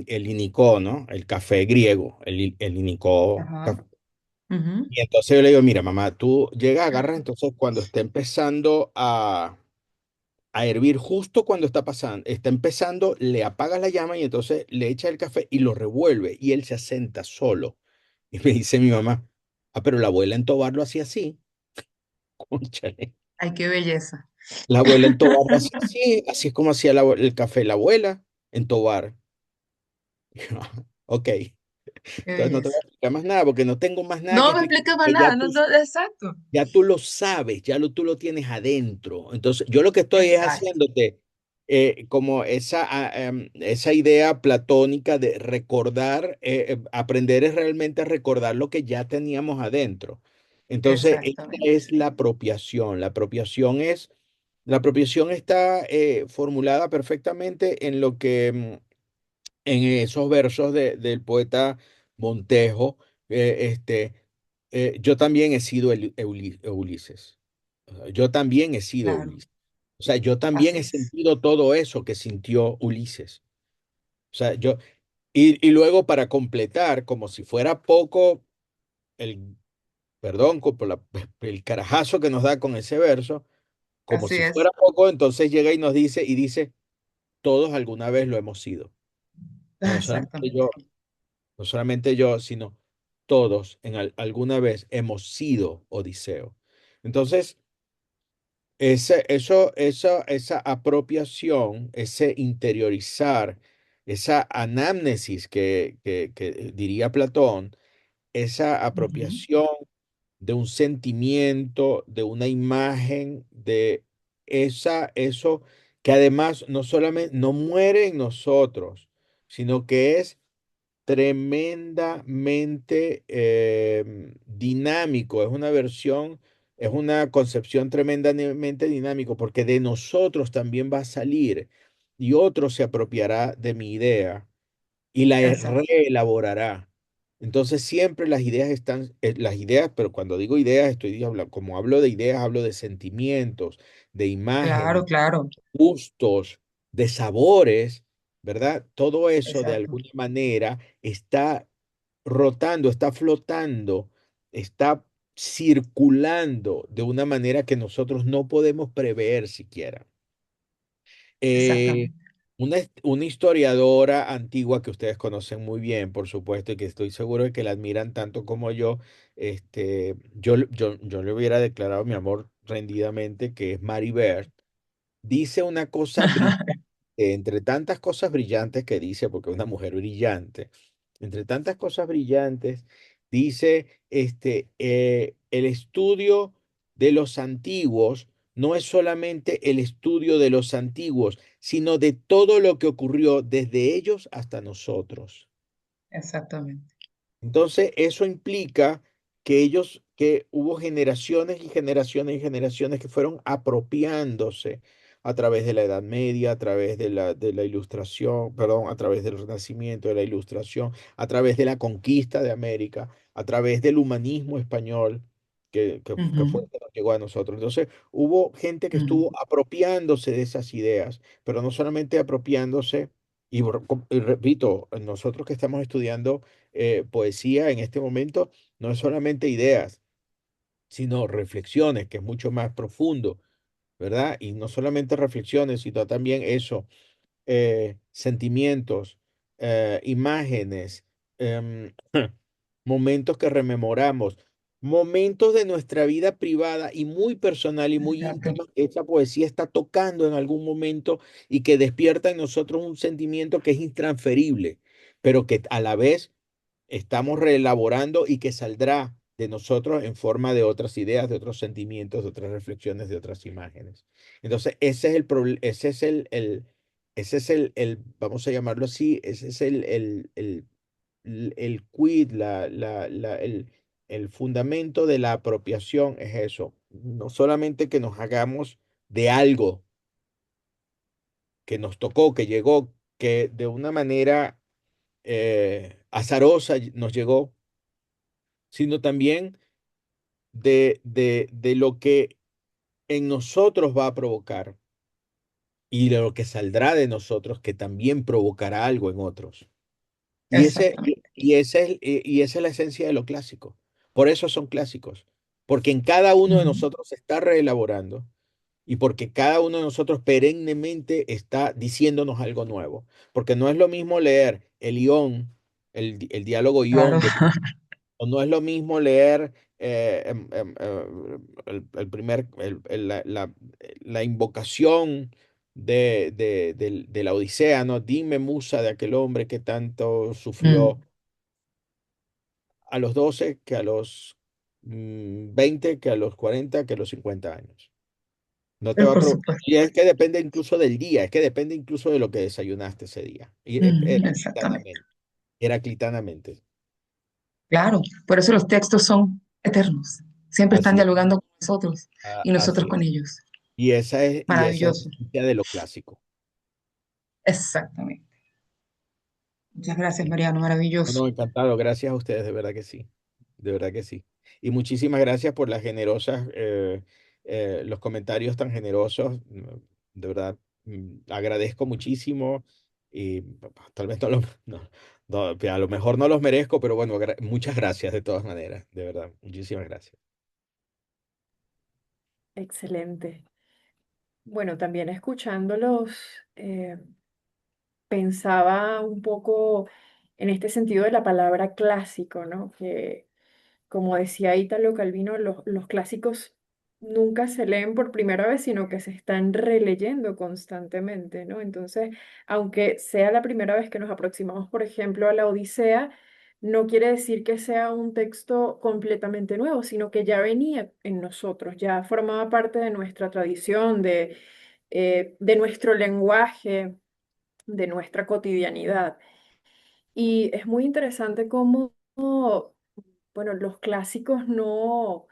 inicó, ¿no? El café griego, el inicó. Ajá. Ujú. Y entonces yo le digo, mira, mamá, tú llegas, agarras, entonces cuando esté empezando a hervir, justo cuando está empezando, le apagas la llama y entonces le echas el café y lo revuelve y él se asenta solo. Y me dice mi mamá, ah, pero la abuela en Tobar lo hacía así, cónchale. Ay, qué belleza. La abuela en Tobar lo hacía así, así es como hacía el café la abuela en Tobar. Ok. Qué Entonces no te voy a belleza. explicar más nada porque no tengo más nada que No me explicar. expliques más Que Ya nada, tú, no, no, exacto, ya tú lo sabes, tú lo tienes adentro. Entonces yo lo que estoy es exacto, haciéndote como esa idea platónica de recordar, aprender es realmente a recordar lo que ya teníamos adentro. Entonces, esta exactamente, es la apropiación. La apropiación está formulada perfectamente en lo que en esos versos del poeta Montejo, este, yo también he sido Ulises. O sea, yo también he sido claro, Ulises. O sea, yo también así he es, sentido todo eso que sintió Ulises. O sea, y luego para completar, como si fuera poco, el, perdón por el carajazo que nos da con ese verso, como así si es, fuera poco, entonces llega y dice, todos alguna vez lo hemos sido. O sea, exactamente, no solamente yo, sino todos alguna vez hemos sido Odiseo. Entonces, esa apropiación, ese interiorizar, esa anamnesis que diría Platón, esa ujú, apropiación de un sentimiento, de una imagen, de eso que además no solamente no muere en nosotros, sino que es tremendamente dinámico, es una concepción tremendamente dinámico, porque de nosotros también va a salir y otro se apropiará de mi idea y la exacto, reelaborará. Entonces siempre las ideas están, las ideas, pero cuando digo ideas, estoy hablando, como hablo de ideas, hablo de sentimientos, de claro, imágenes, claro, gustos, de sabores, ¿verdad? Todo eso de exacto, alguna manera está rotando, está flotando, está circulando de una manera que nosotros no podemos prever siquiera. Eh, exactamente, una historiadora antigua que ustedes conocen muy bien, por supuesto, y que estoy seguro de que la admiran tanto como yo, yo le hubiera declarado mi amor rendidamente, que es Mary Beard, dice una cosa brillante, entre tantas cosas brillantes que dice, porque es una mujer brillante, entre tantas cosas brillantes, dice, el estudio de los antiguos no es solamente el estudio de los antiguos, sino de todo lo que ocurrió desde ellos hasta nosotros. exactamente, Entonces, eso implica que hubo generaciones y generaciones y generaciones que fueron apropiándose a través de la Edad Media, a través de la Ilustración, perdón, a través del Renacimiento, de la Ilustración, a través de la conquista de América, a través del humanismo español que fue ujú, el que nos llegó a nosotros. Entonces, hubo gente que ujú, estuvo apropiándose de esas ideas, pero no solamente apropiándose, y repito, nosotros que estamos estudiando poesía en este momento no es solamente ideas, sino reflexiones, que es mucho más profundo, ¿verdad? Y no solamente reflexiones, sino también eso, sentimientos, imágenes, em, momentos que rememoramos, momentos de nuestra vida privada y muy personal y muy exacto, íntima que esa poesía está tocando en algún momento y que despierta en nosotros un sentimiento que es intransferible, pero que a la vez estamos reelaborando y que saldrá de nosotros en forma de otras ideas, de otros sentimientos, de otras reflexiones, de otras imágenes. Entonces, ese es vamos a llamarlo así, ese es el quid, el fundamento de la apropiación es eso. No solamente que nos hagamos de algo que nos tocó, que llegó, que de una manera azarosa nos llegó, sino también de lo que en nosotros va a provocar y de lo que saldrá de nosotros que también provocará algo en otros. Y, ese, y, exactamente, y ese es, y esa es la esencia de lo clásico. Por eso son clásicos, porque en cada uno de ujú, nosotros se está reelaborando y porque cada uno de nosotros perennemente está diciéndonos algo nuevo. Porque no es lo mismo leer el Ión, el diálogo claro, Ión de o no es lo mismo leer la invocación de la Odisea, ¿no? Dime, musa de aquel hombre que tanto mm, sufrió. a los 12 que a los 20, que a los 40, que a los 50 años. No te va a Por provocar. supuesto. Y es que depende incluso del día, es que depende incluso de lo que desayunaste ese día. Y Exactamente. heraclitanamente. Claro, por eso los textos son eternos. Siempre están Así, dialogando con nosotros y nosotros así con es. ellos. Y esa es la Maravilloso. esencia de lo clásico. Exactamente. Muchas gracias, Mariano. Maravilloso. No, encantado. Gracias a ustedes, de verdad que sí. De verdad que sí. Y muchísimas gracias por las generosas, los comentarios tan generosos. De verdad, agradezco muchísimo. Y tal vez no, a lo mejor no los merezco, pero bueno, muchas gracias de todas maneras. De verdad, muchísimas gracias. Excelente. Bueno, también escuchándolos, eh, pensaba un poco en este sentido de la palabra clásico, ¿no? Que, como decía Italo Calvino, los clásicos nunca se leen por primera vez, sino que se están releyendo constantemente, ¿no? Entonces, aunque sea la primera vez que nos aproximamos, por ejemplo, a la Odisea, no quiere decir que sea un texto completamente nuevo, sino que ya venía en nosotros, ya formaba parte de nuestra tradición, de nuestro lenguaje, de nuestra cotidianidad. Y es muy interesante cómo, bueno, los clásicos no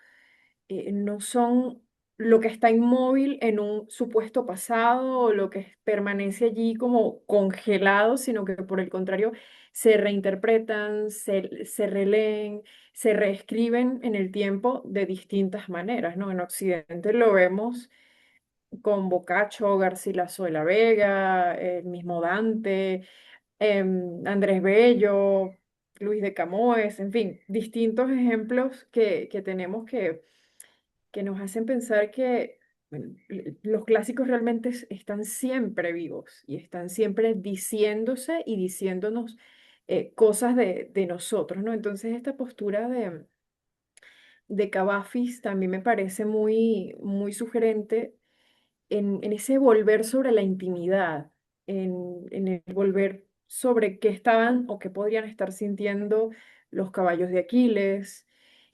son lo que está inmóvil en un supuesto pasado o lo que permanece allí como congelado, sino que por el contrario se reinterpretan, se releen, se reescriben en el tiempo de distintas maneras, ¿no? En Occidente lo vemos con Boccaccio, Garcilaso de la Vega, el mismo Dante, Andrés Bello, Luis de Camões, en fin, distintos ejemplos que tenemos que nos hacen pensar que bueno, los clásicos realmente están siempre vivos y están siempre diciéndose y diciéndonos cosas de nosotros, ¿no? Entonces esta postura de Cavafis también me parece muy, muy sugerente en ese volver sobre la intimidad, en el volver sobre qué estaban o qué podrían estar sintiendo los caballos de Aquiles,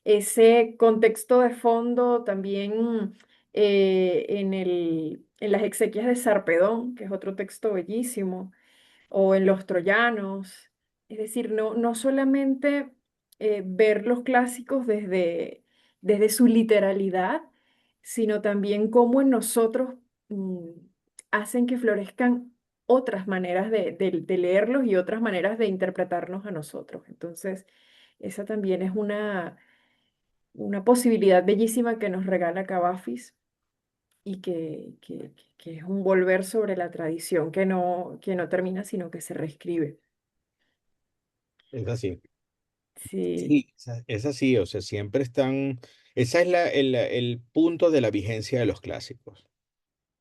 ese contexto de fondo también en las exequias de Sarpedón, que es otro texto bellísimo, o en los troyanos. Es decir, no solamente ver los clásicos desde su literalidad, sino también cómo en nosotros mm, hacen que florezcan otras maneras de leerlos y otras maneras de interpretarnos a nosotros. Entonces, esa también es una posibilidad bellísima que nos regala Cavafis y que es un volver sobre la tradición que no termina, sino que se reescribe. Es así. Sí, Sí, es así. O sea, siempre están. Esa es el punto de la vigencia de los clásicos.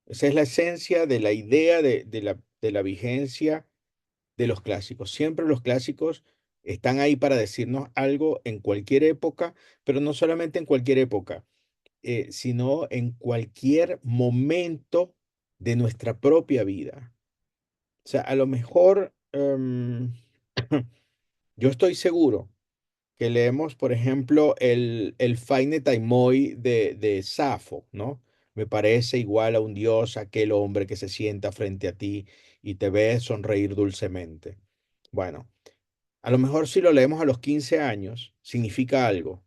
Esa es la esencia de la idea de la vigencia de los clásicos. Siempre los clásicos están ahí para decirnos algo en cualquier época, pero no solamente en cualquier época, sino en cualquier momento de nuestra propia vida. O sea, a lo mejor yo estoy seguro que leemos, por ejemplo, el Faine Taimoi de Safo, ¿no? Me parece igual a un dios aquel hombre que se sienta frente a ti y te ve sonreír dulcemente. Bueno, a lo mejor si lo leemos a los 15 años, significa algo.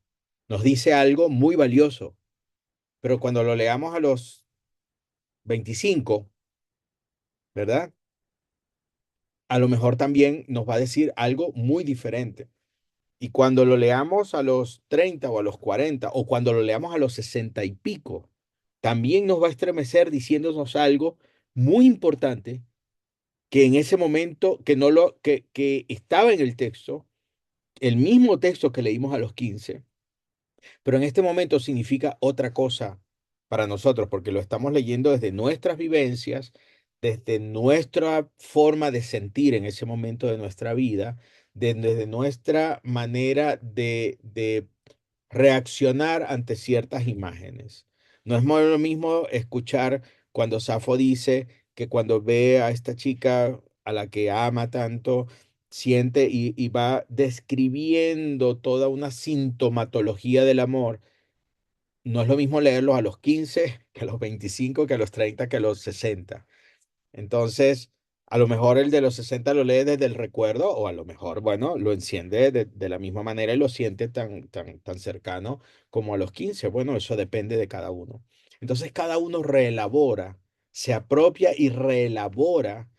Nos dice algo muy valioso, pero cuando lo leamos a los 25, ¿verdad? A lo mejor también nos va a decir algo muy diferente. Y cuando lo leamos a los 30 o a los 40 o cuando lo leamos a los 60 y pico, también nos va a estremecer diciéndonos algo muy importante que en ese momento que estaba en el texto, el mismo texto que leímos a los 15, pero en este momento significa otra cosa para nosotros porque lo estamos leyendo desde nuestras vivencias, desde nuestra forma de sentir en ese momento de nuestra vida, desde nuestra manera de reaccionar ante ciertas imágenes. No es lo mismo escuchar cuando Safo dice que cuando ve a esta chica a la que ama tanto, siente y va describiendo toda una sintomatología del amor. No es lo mismo leerlos a los 15 que a los 25, que a los 30, que a los 60. Entonces, a lo mejor el de los 60 lo lee desde el recuerdo o a lo mejor, bueno, lo enciende de la misma manera y lo siente tan cercano como a los 15. Bueno, eso depende de cada uno. Entonces, cada uno reelabora, se apropia y reelabora,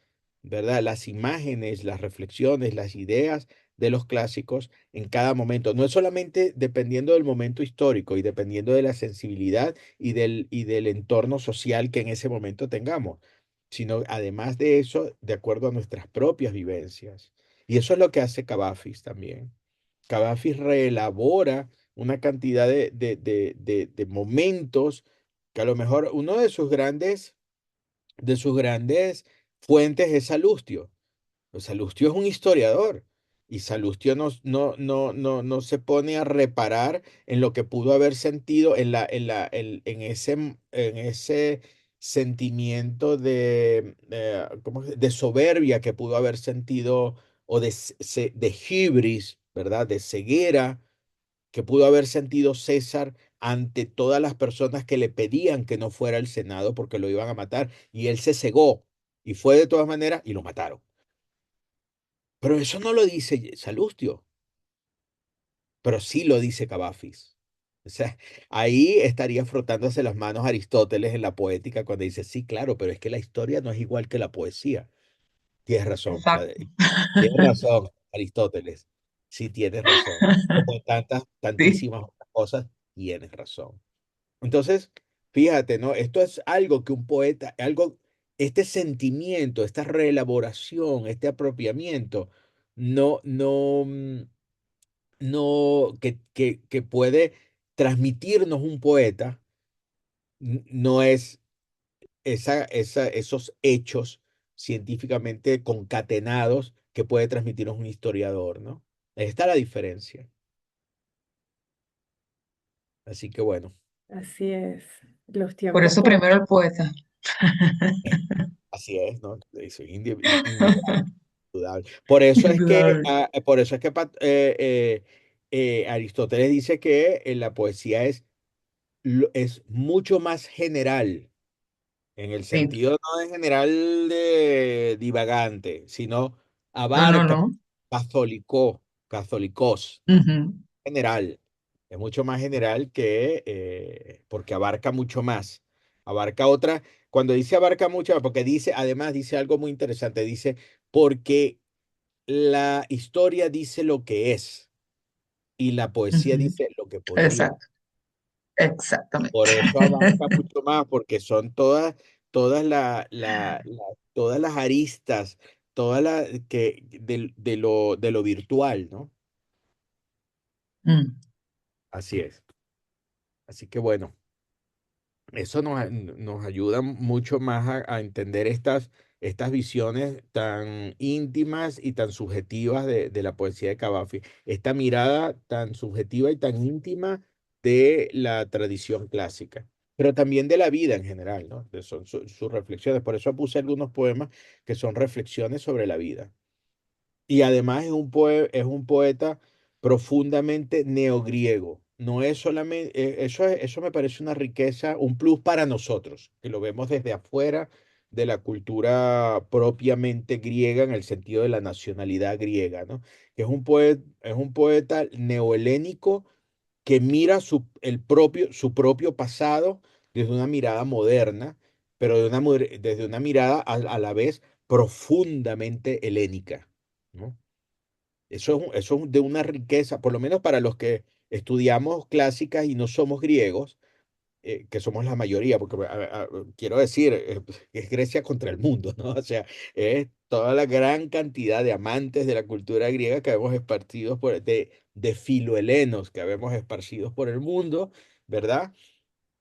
¿verdad? Las imágenes, las reflexiones, las ideas de los clásicos en cada momento. No es solamente dependiendo del momento histórico y dependiendo de la sensibilidad y del entorno social que en ese momento tengamos, sino además de eso, de acuerdo a nuestras propias vivencias. Y eso es lo que hace Cavafis también. Cavafis reelabora una cantidad de momentos que a lo mejor uno de sus grandes fuentes es Salustio. Pues Salustio es un historiador y Salustio no se pone a reparar en lo que pudo haber sentido en ese sentimiento de soberbia que pudo haber sentido o de hibris, ¿verdad? De ceguera que pudo haber sentido César ante todas las personas que le pedían que no fuera al Senado porque lo iban a matar y él se cegó y fue de todas maneras y lo mataron. Pero eso no lo dice Salustio, pero sí lo dice Cavafis. O sea, ahí estaría frotándose las manos Aristóteles en la poética cuando dice, sí, claro, pero es que la historia no es igual que la poesía. Tienes razón, Exacto. tienes razón, Aristóteles. Sí, tienes razón. Como Sí. tantísimas otras cosas, tienes razón. Entonces, fíjate, ¿no? Esto es algo que un poeta, este sentimiento, esta reelaboración, este apropiamiento, no, no, no, que puede transmitirnos un poeta, no es esos hechos científicamente concatenados que puede transmitirnos un historiador, ¿no? Ahí está la diferencia. Así que bueno, Así es. Los Por tiempos eso primero el poeta. así es, ¿no? Eso es indudable. Indudable. Por eso es que, Indudable. Aristóteles dice que la poesía es mucho más general, en el Sí. sentido no de general de divagante, sino No, no, abarca, no. catholicos, Ujú. general. Es mucho más general porque abarca mucho más. Abarca otra, cuando dice abarca mucho, porque además dice algo muy interesante, dice, porque la historia dice lo que es y la poesía Ujú. dice lo que podría. Exacto. Exactamente. Por eso abarca mucho más, porque son todas todas las aristas, todas las de lo virtual, ¿no? Mm. Así es. Así que bueno, eso nos ayuda mucho más a entender estas visiones tan íntimas y tan subjetivas de la poesía de Cavafi. Esta mirada tan subjetiva y tan íntima de la tradición clásica, pero también de la vida en general, ¿no? Son sus reflexiones. Por eso puse algunos poemas que son reflexiones sobre la vida. Y además es un poeta profundamente neogriego. No es solamente, eso me parece una riqueza, un plus para nosotros, que lo vemos desde afuera de la cultura propiamente griega, en el sentido de la nacionalidad griega, ¿no? Que es un poeta neohelénico que mira su propio pasado desde una mirada moderna, pero desde una mirada a la vez profundamente helénica, ¿no? Eso es de una riqueza, por lo menos para los que estudiamos clásicas y no somos griegos, que somos la mayoría, porque quiero decir, es Grecia contra el mundo, ¿no? O sea, es toda la gran cantidad de amantes de la cultura griega que habemos esparcidos de filohelenos que habemos esparcidos por el mundo, ¿verdad?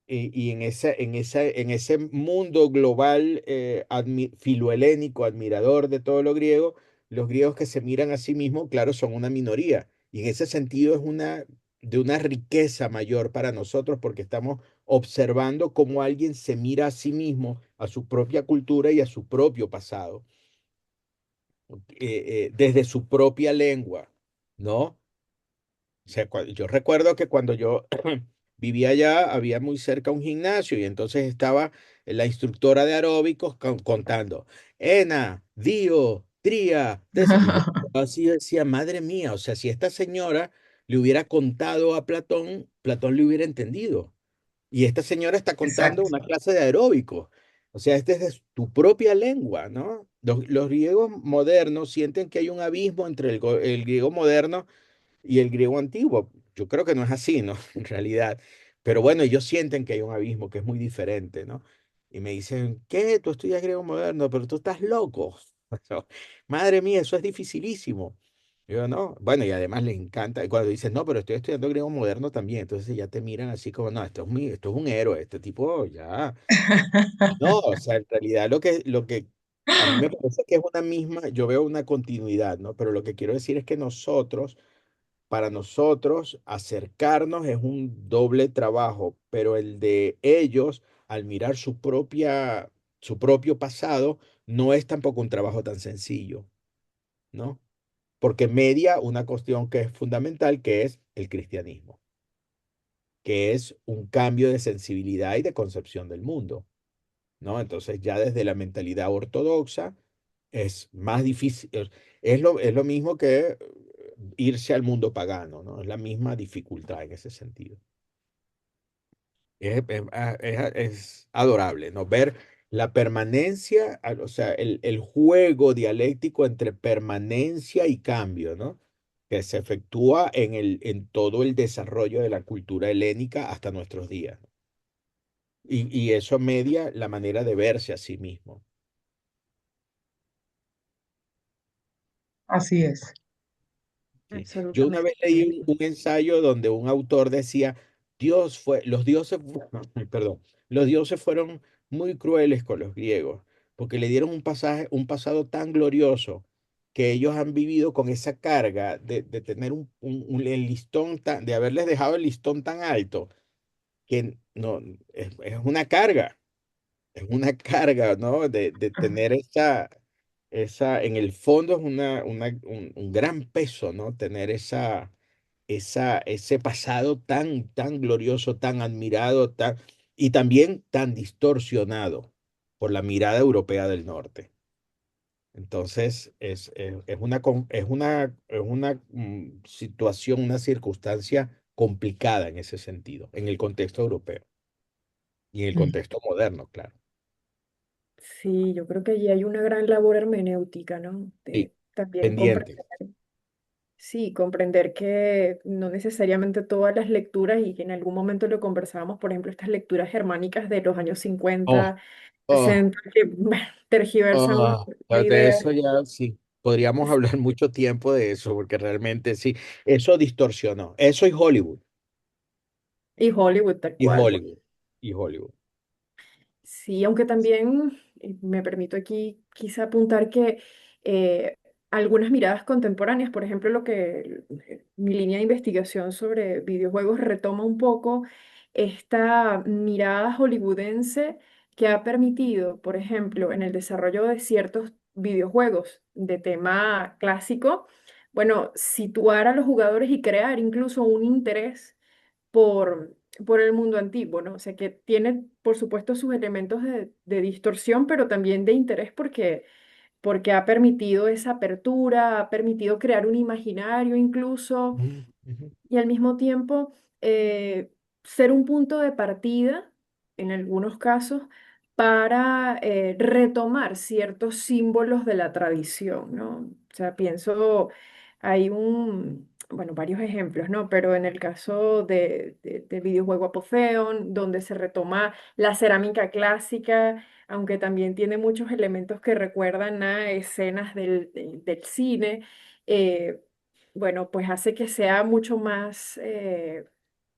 Y en ese mundo global filohelénico, admirador de todo lo griego, los griegos que se miran a sí mismos, claro, son una minoría. Y en ese sentido es de una riqueza mayor para nosotros porque estamos observando cómo alguien se mira a sí mismo, a su propia cultura y a su propio pasado. desde su propia lengua, ¿no? O sea, yo recuerdo que cuando yo vivía allá, había muy cerca un gimnasio y entonces estaba la instructora de aeróbicos contando, Ena, Dio, Tria, y yo así decía, madre mía, o sea, si esta señora le hubiera contado a Platón, Platón le hubiera entendido. Y esta señora está contando Exacto, una clase de aeróbicos. O sea, este es de tu propia lengua, ¿no? Los griegos modernos sienten que hay un abismo entre el griego moderno y el griego antiguo. Yo creo que no es así, ¿no? En realidad. Pero bueno, ellos sienten que hay un abismo que es muy diferente, ¿no? Y me dicen, ¿qué? Tú estudias griego moderno, pero tú estás loco. Madre mía, eso es dificilísimo. Yo no, bueno, y además les encanta, y cuando dicen, no, pero estoy estudiando griego moderno también, entonces ya te miran así como, no, esto es un héroe, este tipo ya. No, o sea, en realidad lo que a mí me parece que es una misma, yo veo una continuidad, ¿no? Pero lo que quiero decir es que para nosotros, acercarnos es un doble trabajo, pero el de ellos, al mirar su propio pasado, no es tampoco un trabajo tan sencillo, ¿no? Porque media una cuestión que es fundamental, que es el cristianismo, que es un cambio de sensibilidad y de concepción del mundo, ¿no? Entonces ya desde la mentalidad ortodoxa es más difícil, es lo mismo que irse al mundo pagano, ¿no? Es la misma dificultad en ese sentido. Es adorable, ¿no? Ver la permanencia, o sea, el juego dialéctico entre permanencia y cambio, ¿no? Que se efectúa en todo el desarrollo de la cultura helénica hasta nuestros días. Y eso media la manera de verse a sí mismo. así es. ¿Sí? Yo una vez leí absolutamente. un ensayo donde un autor decía, los dioses, perdón, los dioses fueron muy crueles con los griegos, porque le dieron un pasado tan glorioso que ellos han vivido con esa carga de tener el listón de haberles dejado el listón tan alto, que no, es una carga. Es una carga, ¿no? De tener en el fondo es un gran peso, ¿no? Tener ese pasado tan glorioso, tan admirado, y también tan distorsionado por la mirada europea del norte. Entonces, es una situación, una circunstancia complicada en ese sentido, en el contexto europeo y en el Mm, contexto moderno, claro. Sí, yo creo que allí hay una gran labor hermenéutica, ¿no? Sí, De también pendiente. comprender, sí, comprender que no necesariamente todas las lecturas, y que en algún momento lo conversábamos, por ejemplo, estas lecturas germánicas de los años Oh, 50, oh, 60, que tergiversan oh. la De idea. eso ya sí. Podríamos hablar mucho tiempo de eso, porque realmente sí, eso distorsionó. Eso y Hollywood, Y Hollywood, tal y cual. Hollywood, y Hollywood. Sí, aunque también me permito aquí quizá apuntar que algunas miradas contemporáneas, por ejemplo, lo que mi línea de investigación sobre videojuegos retoma un poco esta mirada hollywoodense que ha permitido, por ejemplo, en el desarrollo de ciertos videojuegos de tema clásico, bueno, situar a los jugadores y crear incluso un interés por, por el mundo antiguo, ¿no? O sea, que tiene, por supuesto, sus elementos de distorsión, pero también de interés porque ha permitido esa apertura, ha permitido crear un imaginario incluso, Ujú, ujú. y al mismo tiempo ser un punto de partida, en algunos casos, para retomar ciertos símbolos de la tradición, ¿no? O sea, pienso, hay bueno, varios ejemplos, ¿no? Pero en el caso del videojuego Apotheon, donde se retoma la cerámica clásica, aunque también tiene muchos elementos que recuerdan a escenas del cine, eh, bueno, pues hace que sea mucho más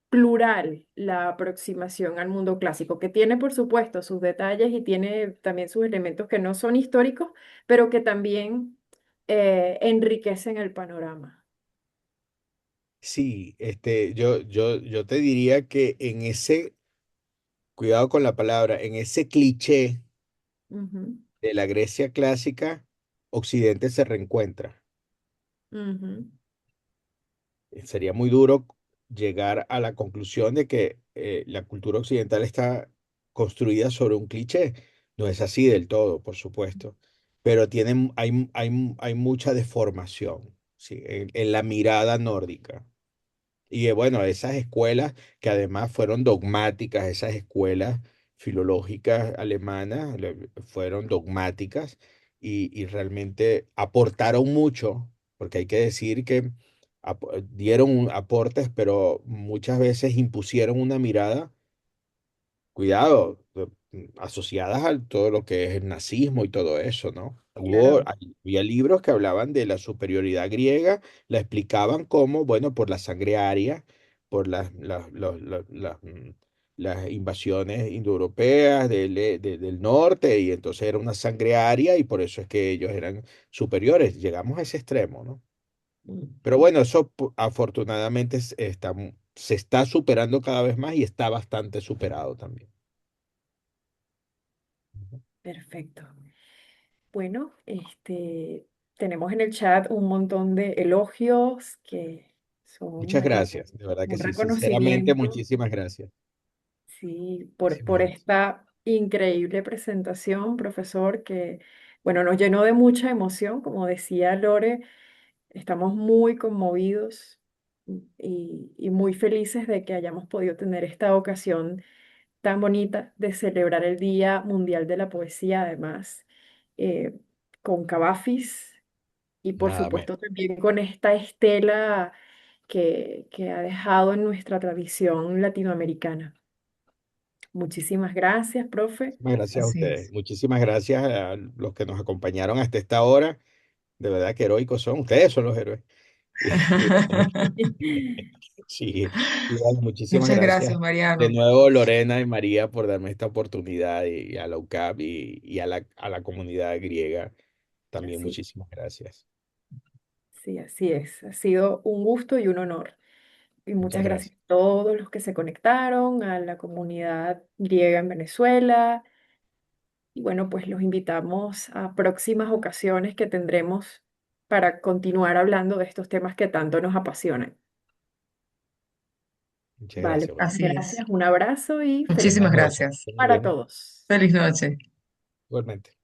plural la aproximación al mundo clásico, que tiene, por supuesto, sus detalles y tiene también sus elementos que no son históricos, pero que también enriquecen el panorama. Sí, yo te diría que cuidado con la palabra, en ese cliché Ujú. de la Grecia clásica, Occidente se reencuentra. Ujú. Sería muy duro llegar a la conclusión de que la cultura occidental está construida sobre un cliché. No es así del todo, por supuesto, pero hay mucha deformación, ¿sí? En la mirada nórdica. Y bueno, esas escuelas que además fueron dogmáticas, esas escuelas filológicas alemanas fueron dogmáticas y realmente aportaron mucho, porque hay que decir que dieron aportes, pero muchas veces impusieron una mirada, cuidado, asociadas a todo lo que es el nazismo y todo eso, ¿no? Claro, Había libros que hablaban de la superioridad griega, la explicaban como, bueno, por la sangre aria, por las invasiones indoeuropeas del norte, y entonces era una sangre aria y por eso es que ellos eran superiores. Llegamos a ese extremo, ¿no? Pero ujú. bueno, eso afortunadamente se está superando cada vez más y está bastante superado también. Perfecto. Bueno, tenemos en el chat un montón de elogios que son, Muchas bueno, gracias, de verdad que un sí, sinceramente, reconocimiento, muchísimas gracias. sí, Muchísimas por gracias. esta increíble presentación, profesor, que, bueno, nos llenó de mucha emoción. Como decía Lore, estamos muy conmovidos y muy felices de que hayamos podido tener esta ocasión tan bonita de celebrar el Día Mundial de la Poesía, además, eh, con Cavafis y por Nada menos. supuesto también con esta estela que ha dejado en nuestra tradición latinoamericana. Muchísimas gracias, profe. Muchísimas gracias a Así ustedes. es. Muchísimas gracias a los que nos acompañaron hasta esta hora. De verdad que heroicos son. Ustedes son los héroes. Y sí, y bueno, muchísimas Muchas gracias gracias, de Mariano. nuevo, Lorena y María, por darme esta oportunidad y a la UCAP y a la comunidad griega también. Así, Muchísimas gracias. sí, así es. Ha sido un gusto y un honor. Y Muchas muchas gracias gracias. a todos los que se conectaron, a la comunidad griega en Venezuela. Y bueno, pues los invitamos a próximas ocasiones que tendremos para continuar hablando de estos temas que tanto nos apasionan. Muchas Vale, gracias. pues Así es. gracias, un abrazo y feliz Buenas Muchísimas noche noches. gracias. Que estén muy para bien. todos. Feliz noche. Igualmente.